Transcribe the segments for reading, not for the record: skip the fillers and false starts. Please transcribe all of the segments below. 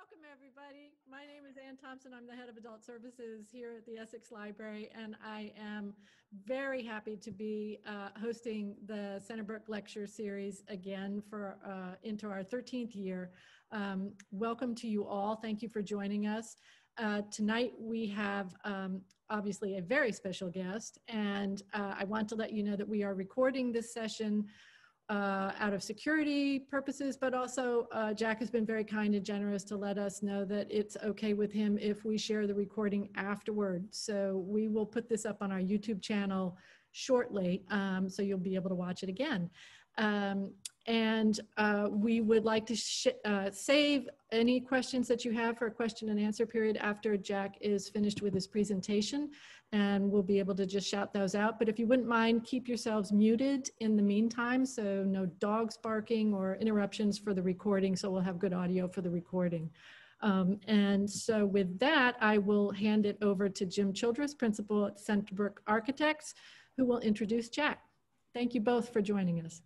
Welcome, everybody. My name is Ann Thompson. I'm the head of adult services here at the Essex Library, and I am very happy to be hosting the Centerbrook lecture series again for into our 13th year. Welcome to you all. Thank you for joining us. Tonight we have obviously a very special guest, and I want to let you know that we are recording this session out of security purposes, but also Jack has been very kind and generous to let us know that it's okay with him if we share the recording afterward. So we will put this up on our YouTube channel shortly, so you'll be able to watch it again. We would like to save any questions that you have for a question and answer period after Jack is finished with his presentation, and we'll be able to just shout those out. But if you wouldn't mind, keep yourselves muted in the meantime, so no dogs barking or interruptions for the recording, so we'll have good audio for the recording. And so with that, I will hand it over to Jim Childress, principal at Centerbrook Architects, who will introduce Jack. Thank you both for joining us.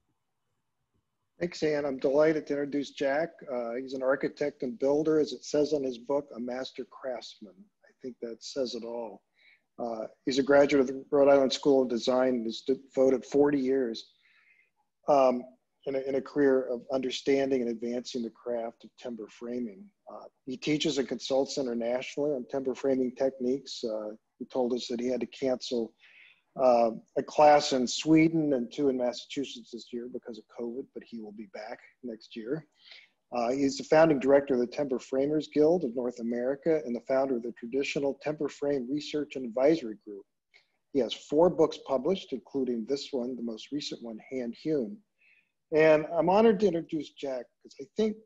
Thanks, Ann. I'm delighted to introduce Jack. He's an architect and builder, as it says on his book, a master craftsman. I think that says it all. He's a graduate of the Rhode Island School of Design and has devoted 40 years in a career of understanding and advancing the craft of timber framing. He teaches and consults internationally on timber framing techniques. He told us that he had to cancel a class in Sweden and 2 in Massachusetts this year because of COVID, but he will be back next year. He's the founding director of the Timber Framers Guild of North America and the founder of the Traditional Timber Frame Research and Advisory Group. He has 4 books published, including this one, the most recent one, Hewn. And I'm honored to introduce Jack because I think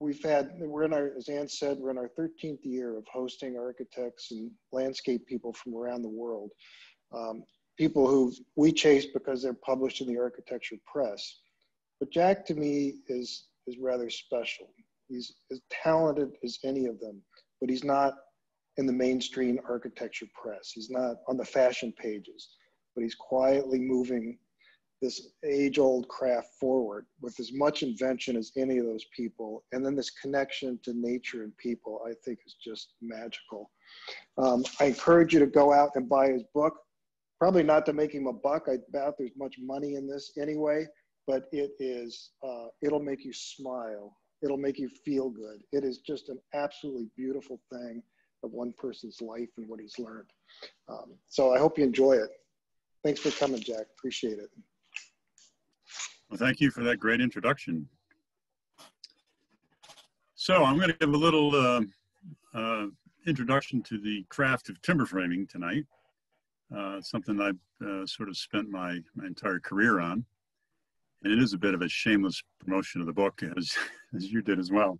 as Ann said, we're in our 13th year of hosting architects and landscape people from around the world. People who we chase because they're published in the architecture press. But Jack, to me, is rather special. He's as talented as any of them, but he's not in the mainstream architecture press. He's not on the fashion pages, but he's quietly moving this age-old craft forward with as much invention as any of those people. And then this connection to nature and people, I think, is just magical. I encourage you to go out and buy his book. Probably not to make him a buck. I doubt there's much money in this anyway, but it is, it'll make you smile. It'll make you feel good. It is just an absolutely beautiful thing of one person's life and what he's learned. So I hope you enjoy it. Thanks for coming, Jack. Appreciate it. Well, thank you for that great introduction. So I'm going to give a little introduction to the craft of timber framing tonight. Something I've sort of spent my entire career on. And it is a bit of a shameless promotion of the book, as you did as well.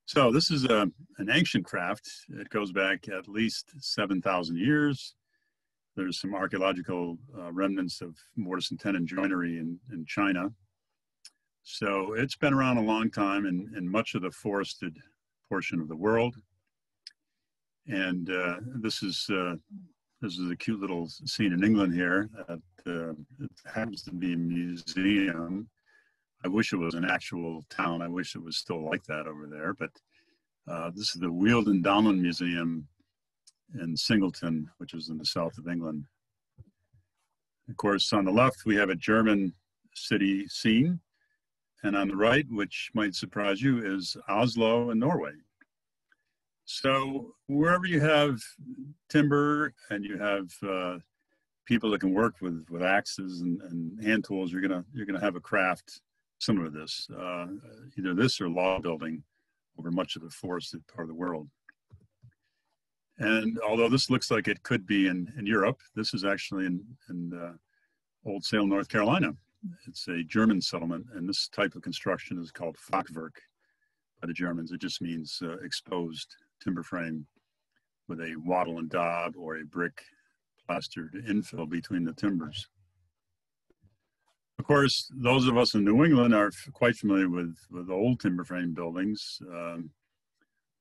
So this is an ancient craft. It goes back at least 7,000 years. There's some archaeological remnants of mortise and tenon joinery in China. So it's been around a long time in much of the forested portion of the world. And this is a cute little scene in England here. It happens to be a museum. I wish it was an actual town. I wish it was still like that over there. But this is the Wealden Downland Museum in Singleton, which is in the south of England. Of course, on the left, we have a German city scene. And on the right, which might surprise you, is Oslo in Norway. So wherever you have timber and you have people that can work with axes and hand tools, you're gonna have a craft similar to this, either this or log building over much of the forested part of the world. And although this looks like it could be in Europe, this is actually in Old Salem, North Carolina. It's a German settlement, and this type of construction is called Foxwork by the Germans. It just means exposed timber frame with a wattle and daub or a brick plastered infill between the timbers. Of course, those of us in New England are quite familiar with old timber frame buildings.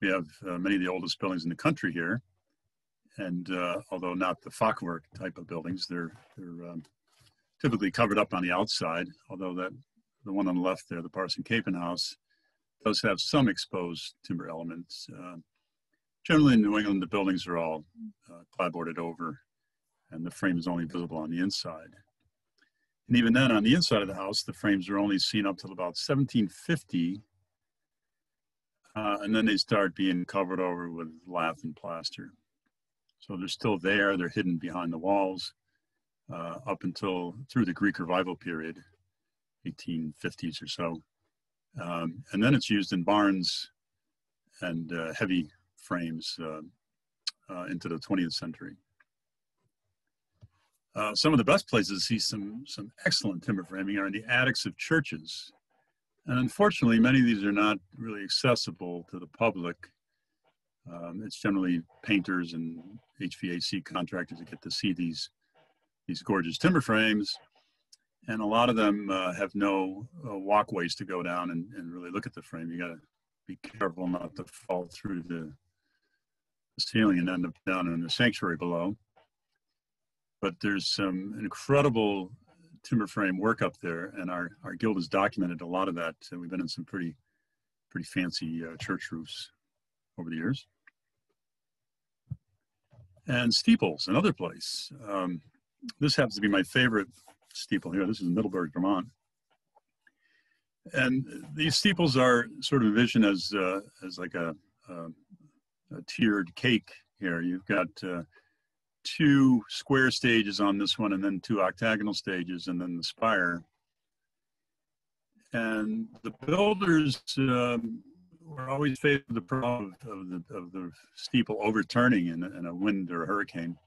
We have many of the oldest buildings in the country here, and although not the Foxwork type of buildings, they're typically covered up on the outside, although the one on the left there, the Parson Capen House, does have some exposed timber elements. Generally in New England, the buildings are all clapboarded over, and the frame is only visible on the inside. And even then, on the inside of the house, the frames are only seen up till about 1750, and then they start being covered over with lath and plaster. So they're still there, they're hidden behind the walls, up until through the Greek Revival period, 1850s or so. And then it's used in barns and heavy frames into the 20th century. Some of the best places to see some excellent timber framing are in the attics of churches. And unfortunately, many of these are not really accessible to the public. It's generally painters and HVAC contractors that get to see these gorgeous timber frames. And a lot of them have no walkways to go down and really look at the frame. You gotta be careful not to fall through the ceiling and end up down in the sanctuary below. But there's some incredible timber frame work up there, and our guild has documented a lot of that. So we've been in some pretty fancy church roofs over the years. And steeples, another place. This happens to be my favorite steeple here. This is Middleburg, Vermont. And these steeples are sort of envisioned as like a tiered cake here. You've got 2 square stages on this one, and then 2 octagonal stages, and then the spire. And the builders were always faced with the problem of the steeple overturning in a wind or a hurricane.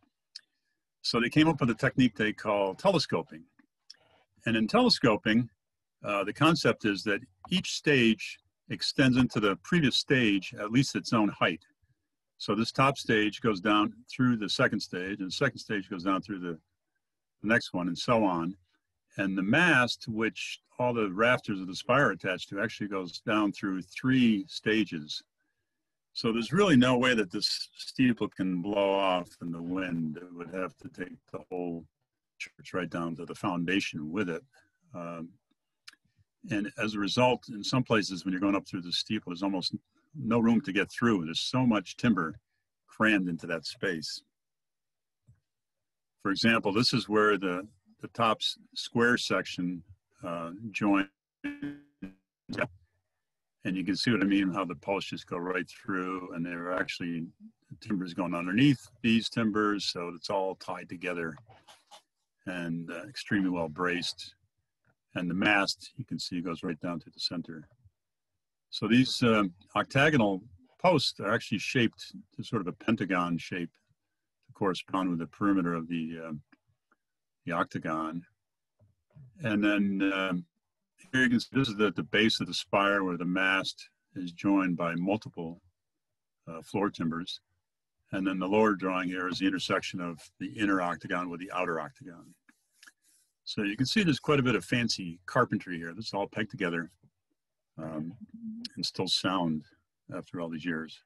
So they came up with a technique they call telescoping. And in telescoping, the concept is that each stage extends into the previous stage at least its own height. So this top stage goes down through the second stage, and the second stage goes down through the next one, and so on. And the mast, which all the rafters of the spire are attached to, actually goes down through 3 stages. So there's really no way that this steeple can blow off in the wind. It would have to take the whole church right down to the foundation with it. And as a result, in some places, when you're going up through the steeple, there's almost no room to get through. There's so much timber crammed into that space. For example, this is where the top square section joins. And you can see what I mean, how the posts just go right through, and there are actually timbers going underneath these timbers, so it's all tied together and extremely well braced. And the mast, you can see, goes right down to the center. So these octagonal posts are actually shaped to sort of a pentagon shape to correspond with the perimeter of the octagon. And then here you can see this is the base of the spire where the mast is joined by multiple floor timbers. And then the lower drawing here is the intersection of the inner octagon with the outer octagon. So you can see there's quite a bit of fancy carpentry here. This is all pegged together and still sound after all these years.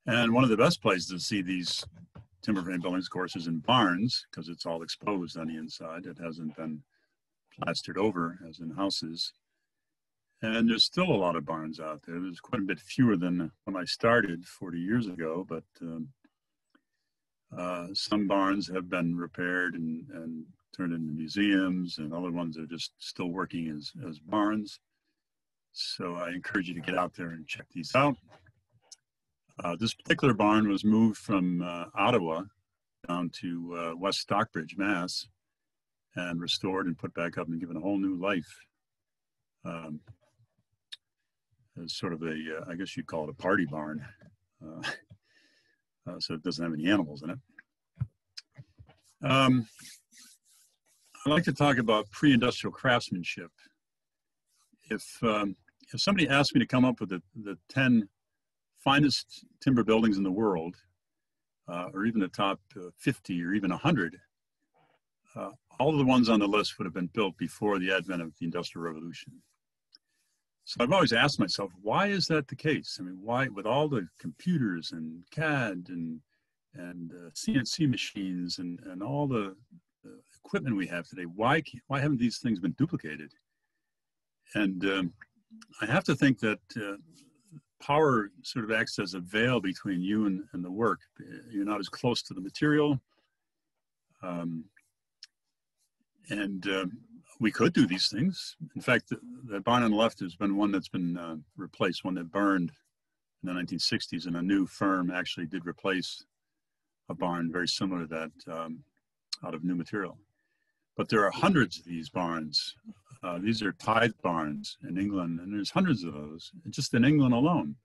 And one of the best places to see these timber frame buildings, of course, is in barns, because it's all exposed on the inside. It hasn't been plastered over as in houses. And there's still a lot of barns out there. There's quite a bit fewer than when I started 40 years ago, but some barns have been repaired and turned into museums, and other ones are just still working as barns. So I encourage you to get out there and check these out. This particular barn was moved from Ottawa down to West Stockbridge, Mass, and restored and put back up and given a whole new life. As sort of a, I guess you'd call it a party barn. So it doesn't have any animals in it. I'd like to talk about pre-industrial craftsmanship. If somebody asked me to come up with the 10 finest timber buildings in the world, or even the top 50 or even 100, all of the ones on the list would have been built before the advent of the Industrial Revolution. So I've always asked myself, why is that the case? I mean, why, with all the computers and CAD and CNC machines and all the equipment we have today, why haven't these things been duplicated? And I have to think that power sort of acts as a veil between you and the work. You're not as close to the material. We could do these things. In fact, the barn on the left has been one that's been replaced, one that burned in the 1960s, and a new firm actually did replace a barn very similar to that out of new material. But there are hundreds of these barns. These are tithe barns in England, and there's hundreds of those, just in England alone.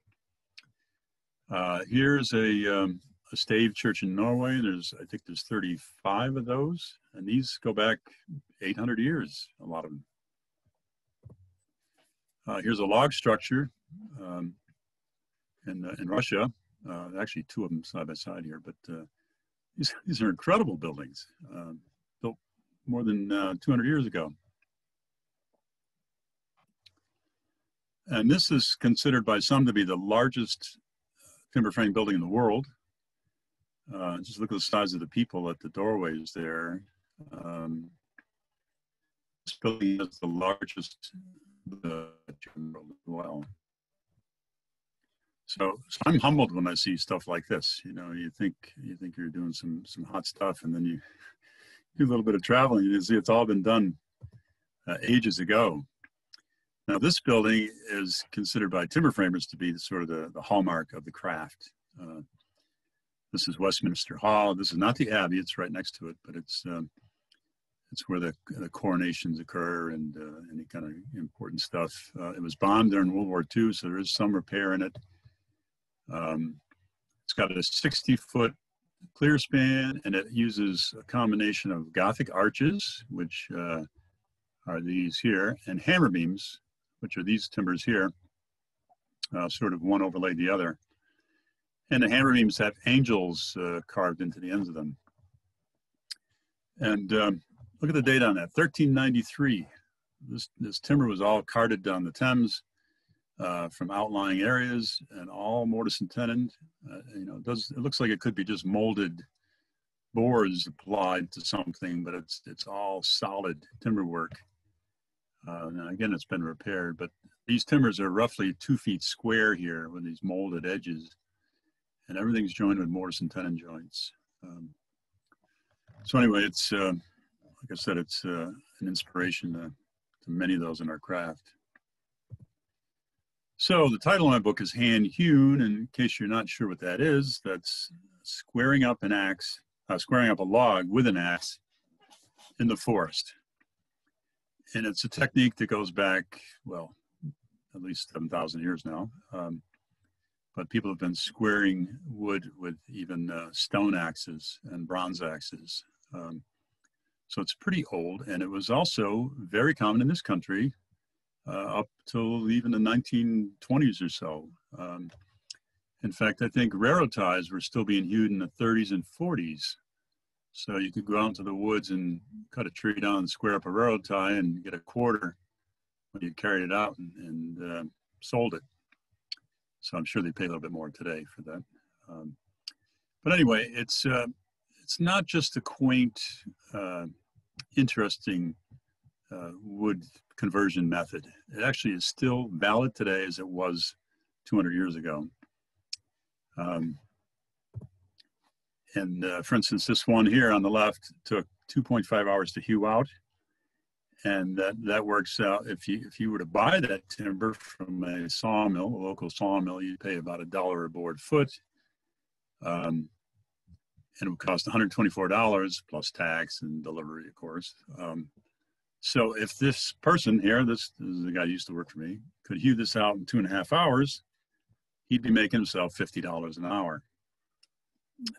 Here's a Stave Church in Norway. I think there's 35 of those, and these go back 800 years, a lot of them. Here's a log structure in Russia. Actually, two of them side by side here, but these are incredible buildings, built more than 200 years ago. And this is considered by some to be the largest timber frame building in the world. Just look at the size of the people at the doorways there. This building is the largest as well. So I'm humbled when I see stuff like this. You know, you think you're doing some hot stuff, and then you do a little bit of traveling, and you see it's all been done ages ago. Now, this building is considered by timber framers to be sort of the hallmark of the craft. This is Westminster Hall. This is not the Abbey; it's right next to it, but it's where the coronations occur and any kind of important stuff. It was bombed during World War II, so there is some repair in it. It's got a 60-foot clear span, and it uses a combination of Gothic arches, which are these here, and hammer beams, which are these timbers here, sort of one overlaid the other. And the hammer beams have angels carved into the ends of them. And look at the date on that, 1393. This timber was all carted down the Thames from outlying areas, and all mortise and tenon. You know, it looks like it could be just molded boards applied to something, but it's all solid timber work. Now again, it's been repaired, but these timbers are roughly 2 feet square here with these molded edges, and everything's joined with mortise and tenon joints. So anyway, it's like I said, it's an inspiration to many of those in our craft. So the title of my book is Hand Hewn, and in case you're not sure what that is, that's squaring up a log with an axe in the forest. And it's a technique that goes back, well, at least 7,000 years now. But people have been squaring wood with even stone axes and bronze axes. So it's pretty old, and it was also very common in this country up till even the 1920s or so. In fact, I think railroad ties were still being hewed in the 30s and 40s. So you could go out into the woods and cut a tree down and square up a railroad tie and get a quarter when you carried it out and sold it. So I'm sure they pay a little bit more today for that. But anyway, it's not just a quaint, interesting wood conversion method. It actually is still valid today as it was 200 years ago. For instance, this one here on the left took 2.5 hours to hew out. And that works out, if you were to buy that timber from a sawmill, a local sawmill, you'd pay about $1 a board foot. And it would cost $124 plus tax and delivery, of course. So if this person here, this is the guy who used to work for me, could hew this out in 2.5 hours, he'd be making himself $50 an hour.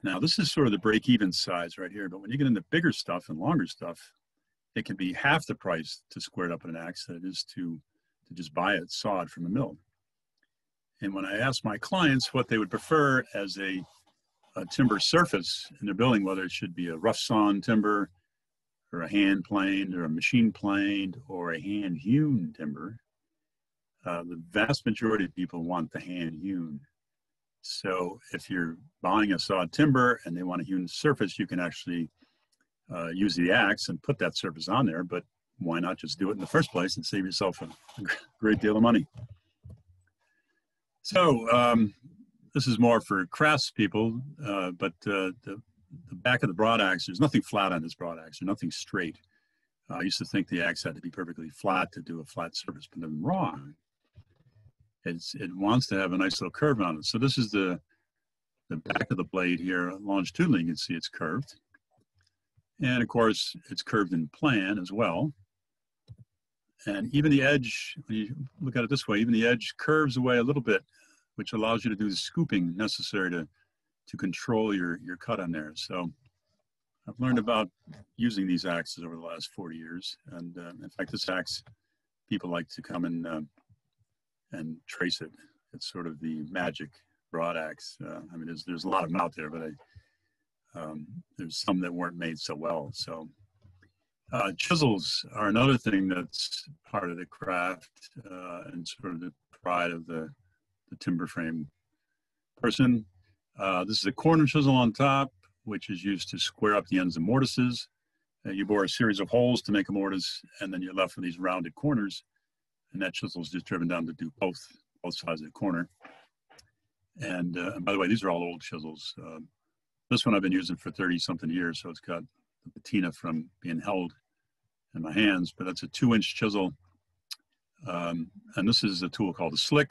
Now, this is sort of the break-even size right here, but when you get into bigger stuff and longer stuff, it can be half the price to square it up in an axe that it is to just buy it sawed from a mill. And when I ask my clients what they would prefer as a timber surface in their building, whether it should be a rough sawn timber or a hand planed or a machine planed or a hand hewn timber, the vast majority of people want the hand hewn. So if you're buying a sawed timber and they want a hewn surface, you can actually use the axe and put that surface on there, but why not just do it in the first place and save yourself a great deal of money? So this is more for craftspeople, but the back of the broad axe, there's nothing flat on this broad axe, there's nothing straight. I used to think the axe had to be perfectly flat to do a flat surface, but I'm wrong. It wants to have a nice little curve on it. So this is the back of the blade here, longitudinally, you can see it's curved. And of course, it's curved in plan as well. And even the edge, when you look at it this way, even the edge curves away a little bit, which allows you to do the scooping necessary to control your cut on there. So I've learned about using these axes over the last 40 years. And in fact, this axe, people like to come and trace it. It's sort of the magic broad axe. I mean, there's a lot of them out there, but there's some that weren't made so well. So chisels are another thing that's part of the craft and sort of the pride of the timber frame person. This is a corner chisel on top, which is used to square up the ends of mortises. You bore a series of holes to make a mortise, and then you're left with these rounded corners, and that chisel is just driven down to do both sides of the corner. And by the way, these are all old chisels. This one I've been using for 30-something years, so it's got the patina from being held in my hands, but that's a 2-inch chisel. And this is a tool called a slick.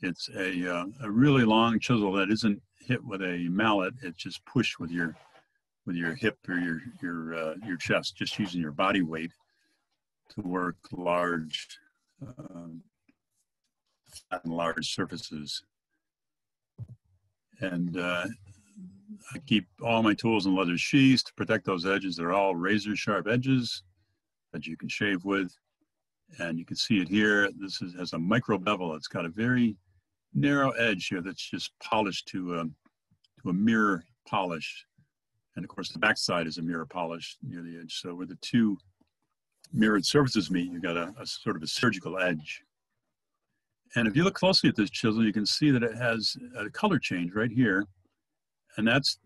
It's a really long chisel that isn't hit with a mallet. It's just pushed with your hip or your chest, just using your body weight to work large, flat and large surfaces. And I keep all my tools in leather sheaths to protect those edges. They're all razor sharp edges that you can shave with. And you can see it here. This has a micro bevel. It's got a very narrow edge here that's just polished to a mirror polish. And of course, the backside is a mirror polish near the edge. So where the two mirrored surfaces meet, you've got a sort of a surgical edge. And if you look closely at this chisel, you can see that it has a color change right here. And that's,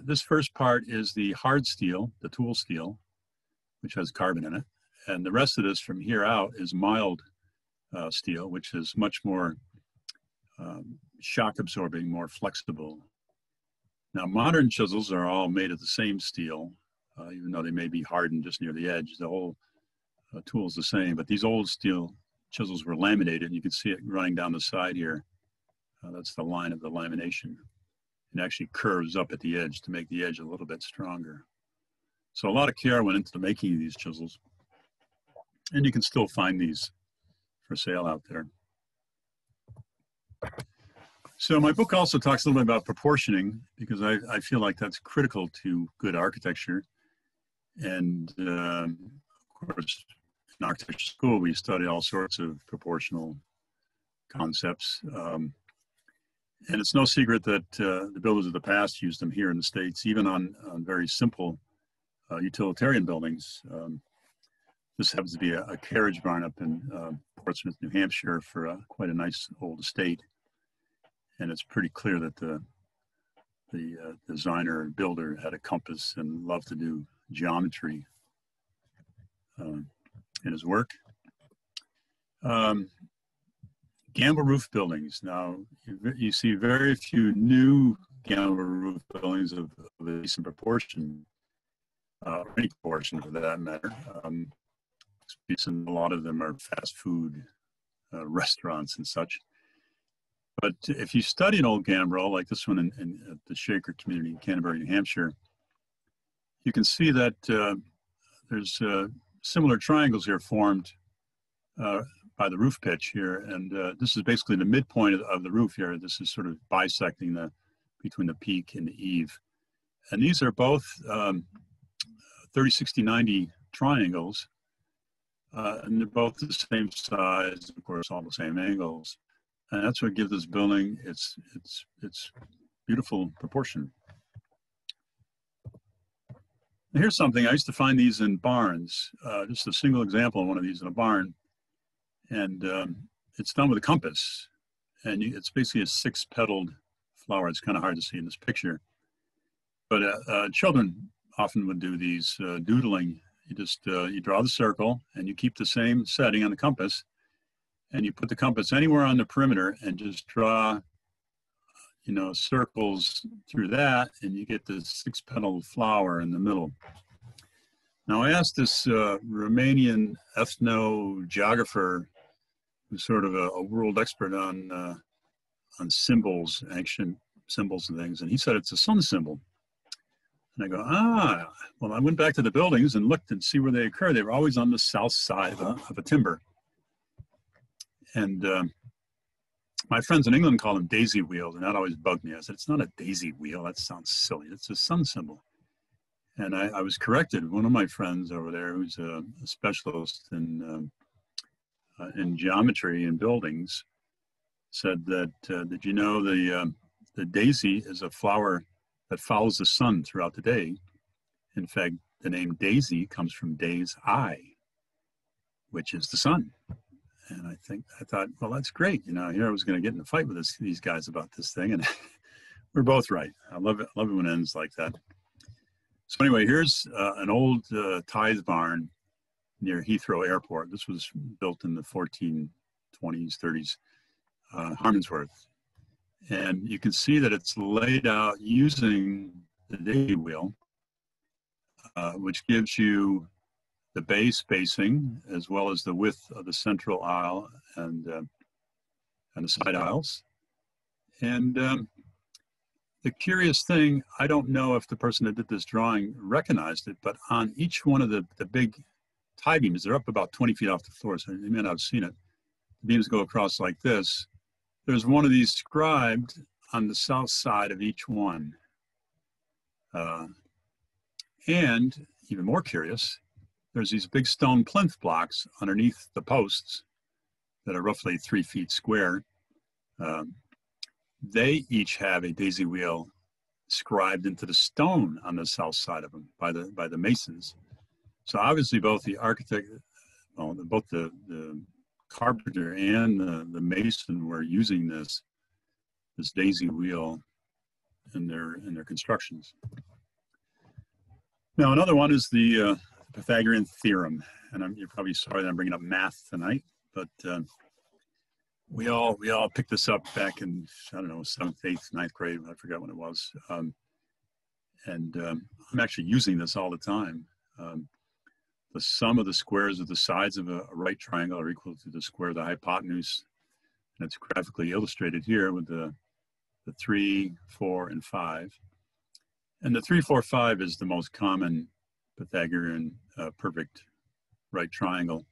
this first part is the hard steel, the tool steel, which has carbon in it. And the rest of this from here out is mild steel, which is much more shock absorbing, more flexible. Now, modern chisels are all made of the same steel, even though they may be hardened just near the edge. The whole tool is the same, but these old steel chisels were laminated, and you can see it running down the side here. That's the line of the lamination. It actually curves up at the edge to make the edge a little bit stronger. So a lot of care went into the making of these chisels. And you can still find these for sale out there. So my book also talks a little bit about proportioning, because I feel like that's critical to good architecture. And of course, in architecture school, we study all sorts of proportional concepts. And it's no secret that the builders of the past used them here in the States, even on very simple utilitarian buildings. This happens to be a carriage barn up in Portsmouth, New Hampshire, for quite a nice old estate. And it's pretty clear that the designer and builder had a compass and loved to do geometry in his work. Gambrel roof buildings. Now, you see very few new gambrel roof buildings of a decent proportion, or any proportion for that matter. A lot of them are fast food restaurants and such. But if you study an old gambrel, like this one at the Shaker community in Canterbury, New Hampshire, you can see that there's similar triangles here formed by the roof pitch here. And this is basically the midpoint of the roof here. This is sort of bisecting between the peak and the eave. And these are both 30, 60, 90 triangles. And they're both the same size, of course, all the same angles. And that's what gives this building its beautiful proportion. And here's something, I used to find these in barns, just a single example of one of these in a barn. And it's done with a compass. And it's basically a 6-petaled flower. It's kind of hard to see in this picture. But children often would do these doodling you draw the circle and you keep the same setting on the compass, and you put the compass anywhere on the perimeter and just draw, circles through that, and you get this 6-petaled flower in the middle. Now, I asked this Romanian ethno-geographer, who's sort of a world expert on symbols, ancient symbols and things, and he said it's a sun symbol. And I go, well, I went back to the buildings and looked and see where they occur. They were always on the south side of a timber. And my friends in England call them daisy wheels, and that always bugged me. I said, it's not a daisy wheel. That sounds silly. It's a sun symbol. And I was corrected. One of my friends over there, who's a specialist in geometry and buildings, said that, did you know the daisy is a flower that follows the sun throughout the day? In fact, the name daisy comes from day's eye, which is the sun. And I thought, well, that's great. Here I was going to get in a fight with these guys about this thing, and we're both right. I love it when it ends like that. So anyway, here's an old tithe barn near Heathrow Airport. This was built in the 1420s, 30s, Harmondsworth. And you can see that it's laid out using the daisy wheel, which gives you the bay spacing as well as the width of the central aisle and the side aisles. And the curious thing, I don't know if the person that did this drawing recognized it, but on each one of the big tie beams, they're up about 20 feet off the floor, so you may not have seen it. The beams go across like this. There's one of these scribed on the south side of each one. And even more curious, there's these big stone plinth blocks underneath the posts that are roughly 3 feet square. They each have a daisy wheel scribed into the stone on the south side of them by the masons. So obviously both the architect, both the carpenter and the mason were using this daisy wheel in their constructions. Now another one is the Pythagorean Theorem, and you're probably sorry that I'm bringing up math tonight, but we all picked this up back in, I don't know, 7th, 8th, 9th grade. I forgot when it was. I'm actually using this all the time. The sum of the squares of the sides of a right triangle are equal to the square of the hypotenuse. And it's graphically illustrated here with the 3, 4, and 5. And the 3, 4, 5 is the most common Pythagorean perfect right triangle.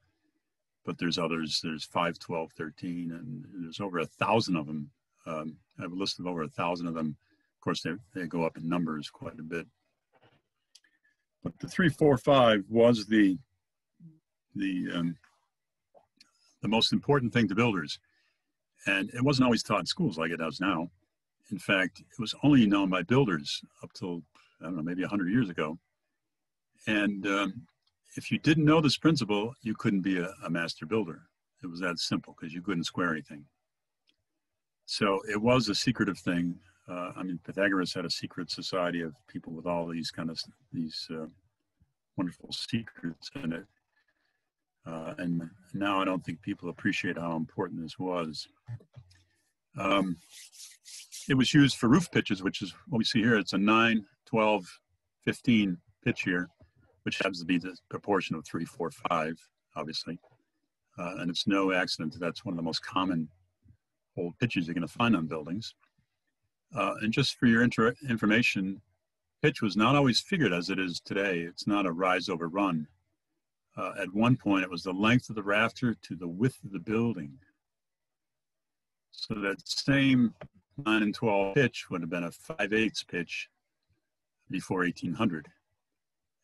But there's others. There's 5, 12, 13, and there's over 1,000 of them. I have a list of over 1,000 of them. Of course, they go up in numbers quite a bit. But the 3, 4, 5 was the most important thing to builders, and it wasn't always taught in schools like it is now. In fact, it was only known by builders up till, I don't know, maybe 100 years ago. And if you didn't know this principle, you couldn't be a master builder. It was that simple because you couldn't square anything. So it was a secretive thing. Pythagoras had a secret society of people with all these wonderful secrets in it. And now I don't think people appreciate how important this was. It was used for roof pitches, which is what we see here. It's a 9, 12, 15 pitch here, which happens to be the proportion of 3, 4, 5, obviously. And it's no accident that that's one of the most common old pitches you're going to find on buildings. And just for your information, pitch was not always figured as it is today. It's not a rise over run. At one point, it was the length of the rafter to the width of the building. So that same 9 and 12 pitch would have been a 5/8 pitch before 1800.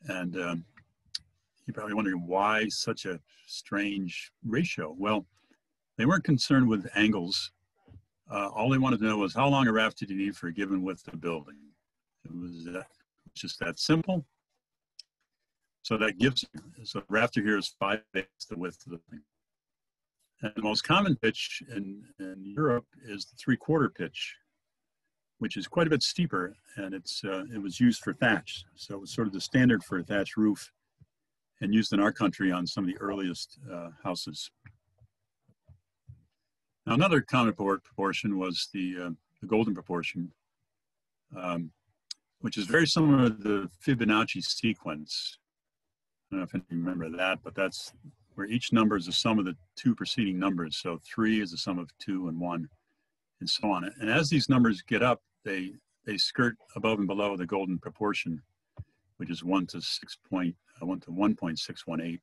And you're probably wondering why such a strange ratio. Well, they weren't concerned with angles. All they wanted to know was how long a rafter do you need for a given width of the building. It was just that simple. So that gives you, so the rafter here is 5/8 the width of the thing. And the most common pitch in Europe is the 3/4 pitch, which is quite a bit steeper, and it was used for thatch. So it was sort of the standard for a thatch roof. and used in our country on some of the earliest houses. Now, another common proportion was the golden proportion, which is very similar to the Fibonacci sequence. I don't know if you remember that, but that's where each number is the sum of the two preceding numbers. So 3 is the sum of 2 and 1, and so on. And as these numbers get up, they skirt above and below the golden proportion, which is 1 to 1.618.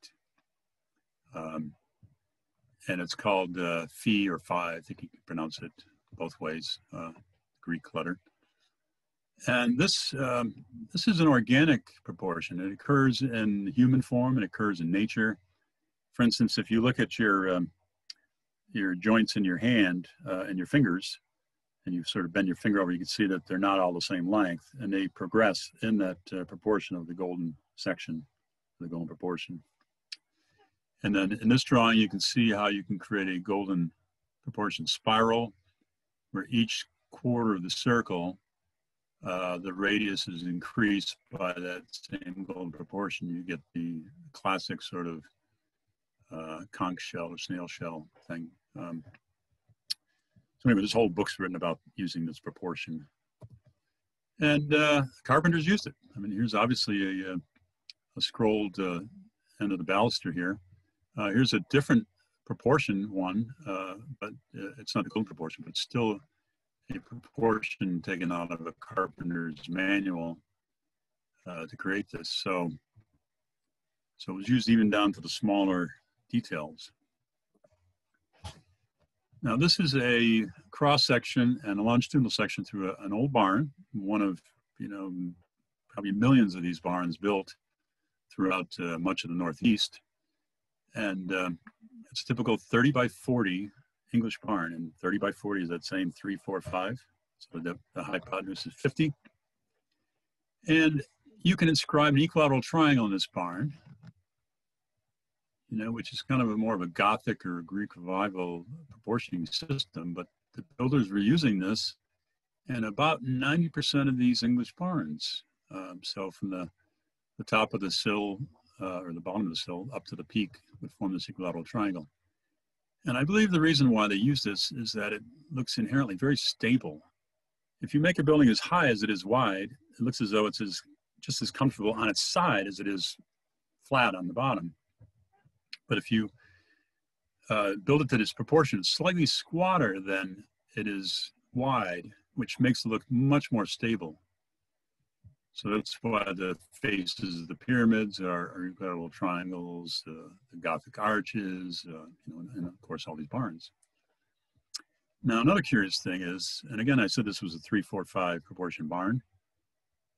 And it's called phi or phi. I think you can pronounce it both ways, Greek letter. And this is an organic proportion. It occurs in human form. It occurs in nature. For instance, if you look at your joints in your hand and your fingers, and you sort of bend your finger over, you can see that they're not all the same length, and they progress in that proportion of the golden section, the golden proportion. And then in this drawing, you can see how you can create a golden proportion spiral, where each quarter of the circle, the radius is increased by that same golden proportion. You get the classic sort of conch shell or snail shell thing. So anyway, this whole book's written about using this proportion. And carpenters used it. I mean, here's obviously a scrolled end of the baluster here. Here's a different proportion one, but it's not the golden proportion, but it's still a proportion taken out of a carpenter's manual to create this. So it was used even down to the smaller details. Now this is a cross section and a longitudinal section through an old barn, one of, probably millions of these barns built throughout much of the Northeast. And it's a typical 30 by 40 English barn, and 30 by 40 is that same 3, 4, 5. So the hypotenuse is 50. And you can inscribe an equilateral triangle in this barn, which is kind of more of a Gothic or Greek revival proportioning system, but the builders were using this in about 90% of these English barns. So from the top of the sill, or the bottom of the sill, up to the peak would form this equilateral triangle. And I believe the reason why they use this is that it looks inherently very stable. If you make a building as high as it is wide, it looks as though it's just as comfortable on its side as it is flat on the bottom. But if you build it to this proportion, it's slightly squatter than it is wide, which makes it look much more stable. So that's why the faces of the pyramids are equilateral triangles, the Gothic arches, and of course all these barns. Now another curious thing is, and again I said this was a 3, 4, 5 proportion barn.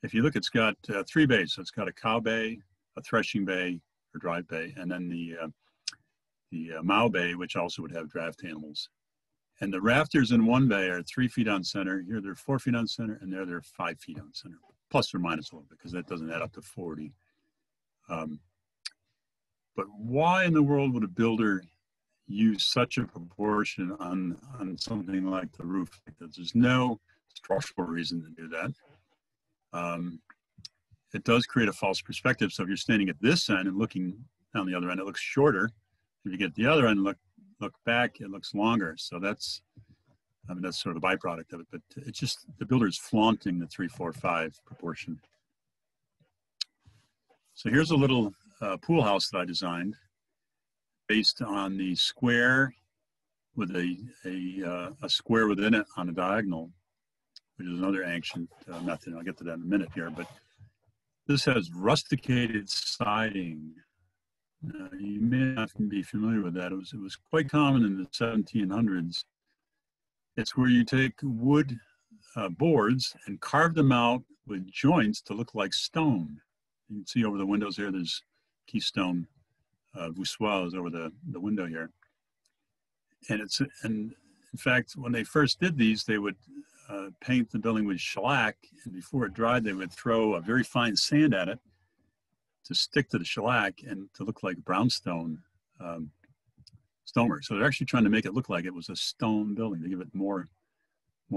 If you look, it's got 3 bays. So it's got a cow bay, a threshing bay or drive bay, and then the mow bay, which also would have draft animals. And the rafters in one bay are 3 feet on center. Here they're 4 feet on center, and there they're 5 feet on center. Plus or minus a little bit, because that doesn't add up to 40. But why in the world would a builder use such a proportion on something like the roof? There's no structural reason to do that. It does create a false perspective. So if you're standing at this end and looking down the other end, it looks shorter. If you get the other end, look back, it looks longer. So that's sort of the byproduct of it, but it's just the builder's flaunting the 3, 4, 5 proportion. So here's a little pool house that I designed based on the square with a square within it on a diagonal, which is another ancient method. I'll get to that in a minute here, but this has rusticated siding. You may not be familiar with that. It was quite common in the 1700s. It's where you take wood boards and carve them out with joints to look like stone. You can see over the windows here, there's keystone voussoirs over the window here. And in fact, when they first did these, they would paint the building with shellac, and before it dried, they would throw a very fine sand at it to stick to the shellac and to look like brownstone stonework. So they're actually trying to make it look like it was a stone building to give it more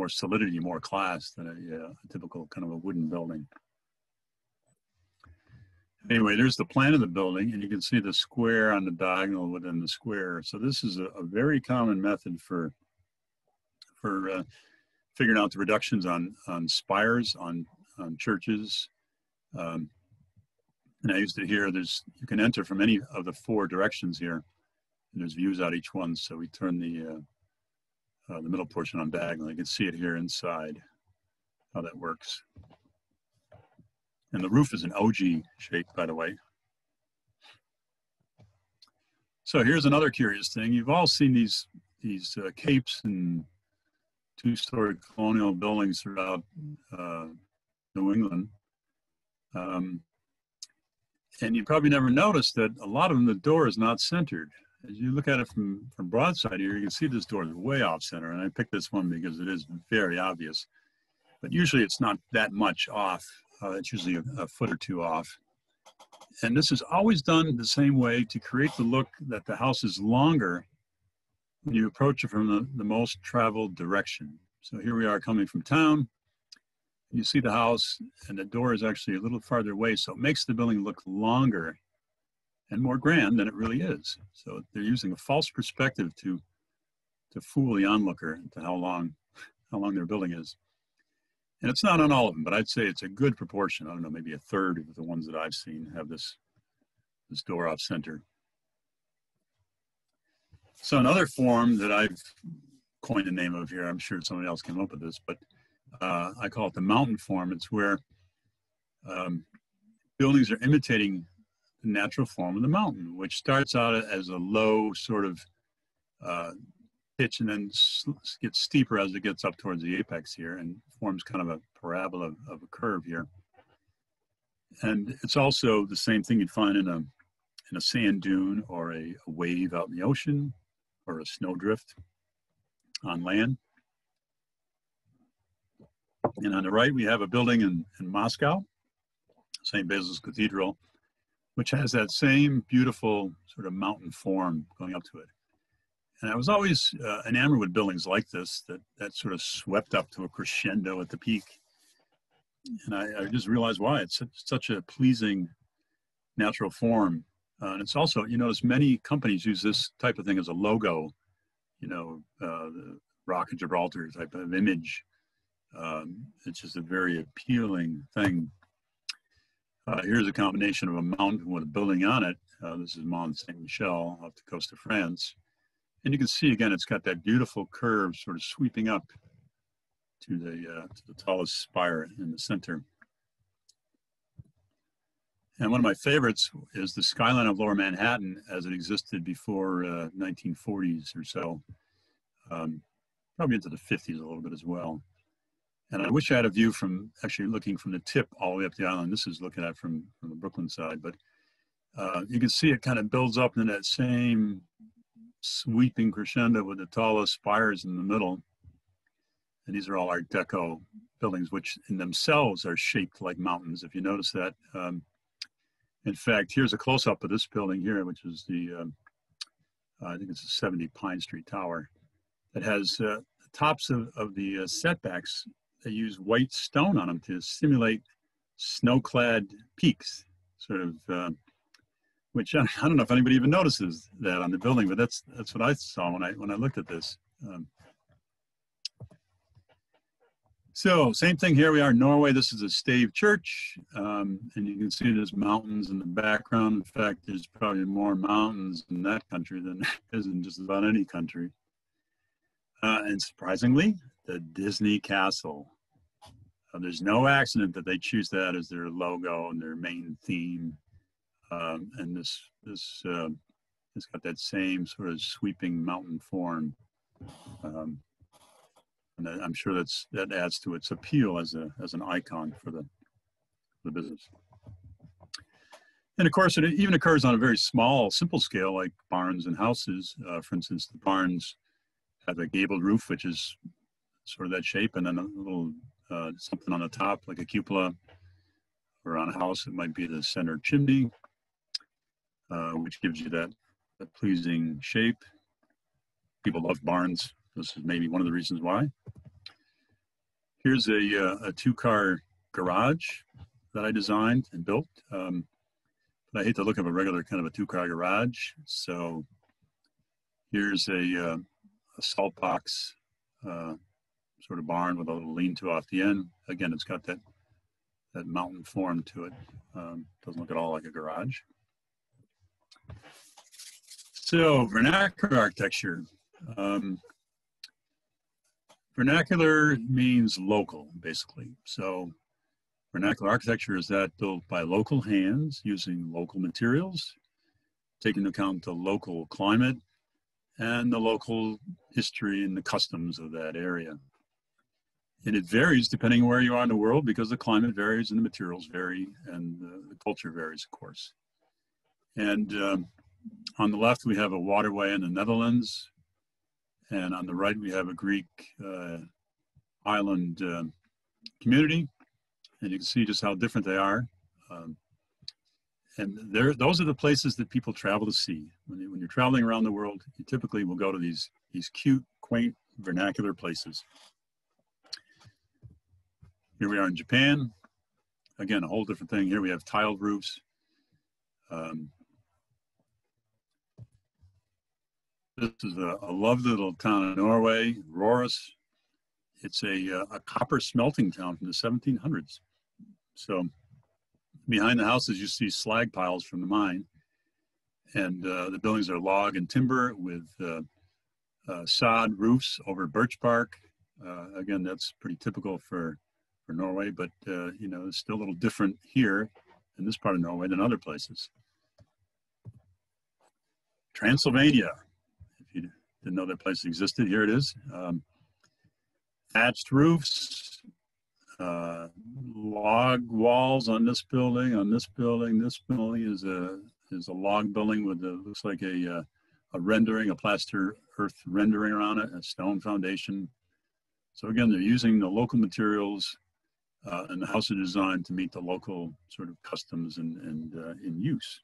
solidity, more class than a typical kind of a wooden building. Anyway, there's the plan of the building, and you can see the square on the diagonal within the square. So this is a very common method for figuring out the reductions on spires, on churches. And I used it here. You can enter from any of the 4 directions here, and there's views out each one. So we turn the middle portion on diagonal. You can see it here inside, how that works. And the roof is an OG shape, by the way. So here's another curious thing. You've all seen these capes and 2-story colonial buildings throughout New England. And you probably never noticed that a lot of them, the door is not centered. As you look at it from broadside here, you can see this door is way off center. And I picked this one because it is very obvious. But usually it's not that much off. It's usually a foot or 2 off. And this is always done the same way to create the look that the house is longer when you approach it from the most traveled direction. So here we are coming from town. You see the house, and the door is actually a little farther away, so it makes the building look longer and more grand than it really is. So they're using a false perspective to fool the onlooker into how long their building is. And it's not on all of them, but I'd say it's a good proportion. I don't know, maybe a third of the ones that I've seen have this door off center. So another form that I've coined the name of here, I'm sure somebody else came up with this, but I call it the mountain form. It's where buildings are imitating the natural form of the mountain, which starts out as a low sort of pitch and then gets steeper as it gets up towards the apex here and forms kind of a parabola of a curve here. And it's also the same thing you'd find in a sand dune or a wave out in the ocean or a snowdrift on land. And on the right, we have a building in Moscow, St. Basil's Cathedral, which has that same beautiful sort of mountain form going up to it. And I was always enamored with buildings like this, that sort of swept up to a crescendo at the peak. And I just realized why. It's such a pleasing natural form. And it's also, you notice many companies use this type of thing as a logo, the Rock of Gibraltar type of image. It's just a very appealing thing. Here's a combination of a mountain with a building on it. This is Mont Saint-Michel off the coast of France. And you can see, again, it's got that beautiful curve sort of sweeping up to the tallest spire in the center. And one of my favorites is the skyline of Lower Manhattan as it existed before 1940s or so, probably into the 50s a little bit as well. And I wish I had a view from actually looking from the tip all the way up the island. This is looking at from the Brooklyn side, but you can see it kind of builds up in that same sweeping crescendo with the tallest spires in the middle. And these are all Art Deco buildings, which in themselves are shaped like mountains, if you notice that. In fact, here's a close-up of this building here, which is the, I think it's a 70 Pine Street Tower, that has the tops of the setbacks. They use white stone on them to simulate snow-clad peaks, sort of, which I don't know if anybody even notices that on the building, but that's what I saw when I looked at this. So same thing here. We are in Norway. This is a Stave Church, and you can see there's mountains in the background. In fact, there's probably more mountains in that country than there is in just about any country. And surprisingly, the Disney Castle. There's no accident that they choose that as their logo and their main theme. And this it's got that same sort of sweeping mountain form. And I'm sure that adds to its appeal as an icon for the business. And of course, it even occurs on a very small, simple scale, like barns and houses. For instance, the barns have a gabled roof, which is sort of that shape, and then a little something on the top, like a cupola, or on a house, it might be the center chimney, which gives you that pleasing shape. People love barns. This is maybe one of the reasons why. Here's a two-car garage that I designed and built. but I hate the look of a regular kind of a two-car garage. So here's a salt box sort of barn with a little lean-to off the end. Again, it's got that mountain form to it. Doesn't look at all like a garage. So vernacular architecture. Vernacular means local, basically. So vernacular architecture is that built by local hands using local materials, taking into account the local climate and the local history and the customs of that area. And it varies depending on where you are in the world, because the climate varies and the materials vary and the culture varies, of course. And on the left, we have a waterway in the Netherlands. And on the right, we have a Greek island community. And you can see just how different they are. And those are the places that people travel to see. When you're traveling around the world, you typically will go to these cute, quaint, vernacular places. Here we are in Japan. Again, a whole different thing. Here we have tiled roofs. This is a lovely little town in Norway, Røros. It's a copper smelting town from the 1700s. So behind the houses, you see slag piles from the mine. And the buildings are log and timber with sod roofs over birch bark. Again, that's pretty typical for Norway, but you know, it's still a little different here in this part of Norway than other places. Transylvania, if you didn't know that place existed, here it is. Thatched roofs, log walls on this building, This building is a log building with looks like a rendering, a plaster earth rendering around it, a stone foundation. So again, they're using the local materials and the house is designed to meet the local sort of customs and in use.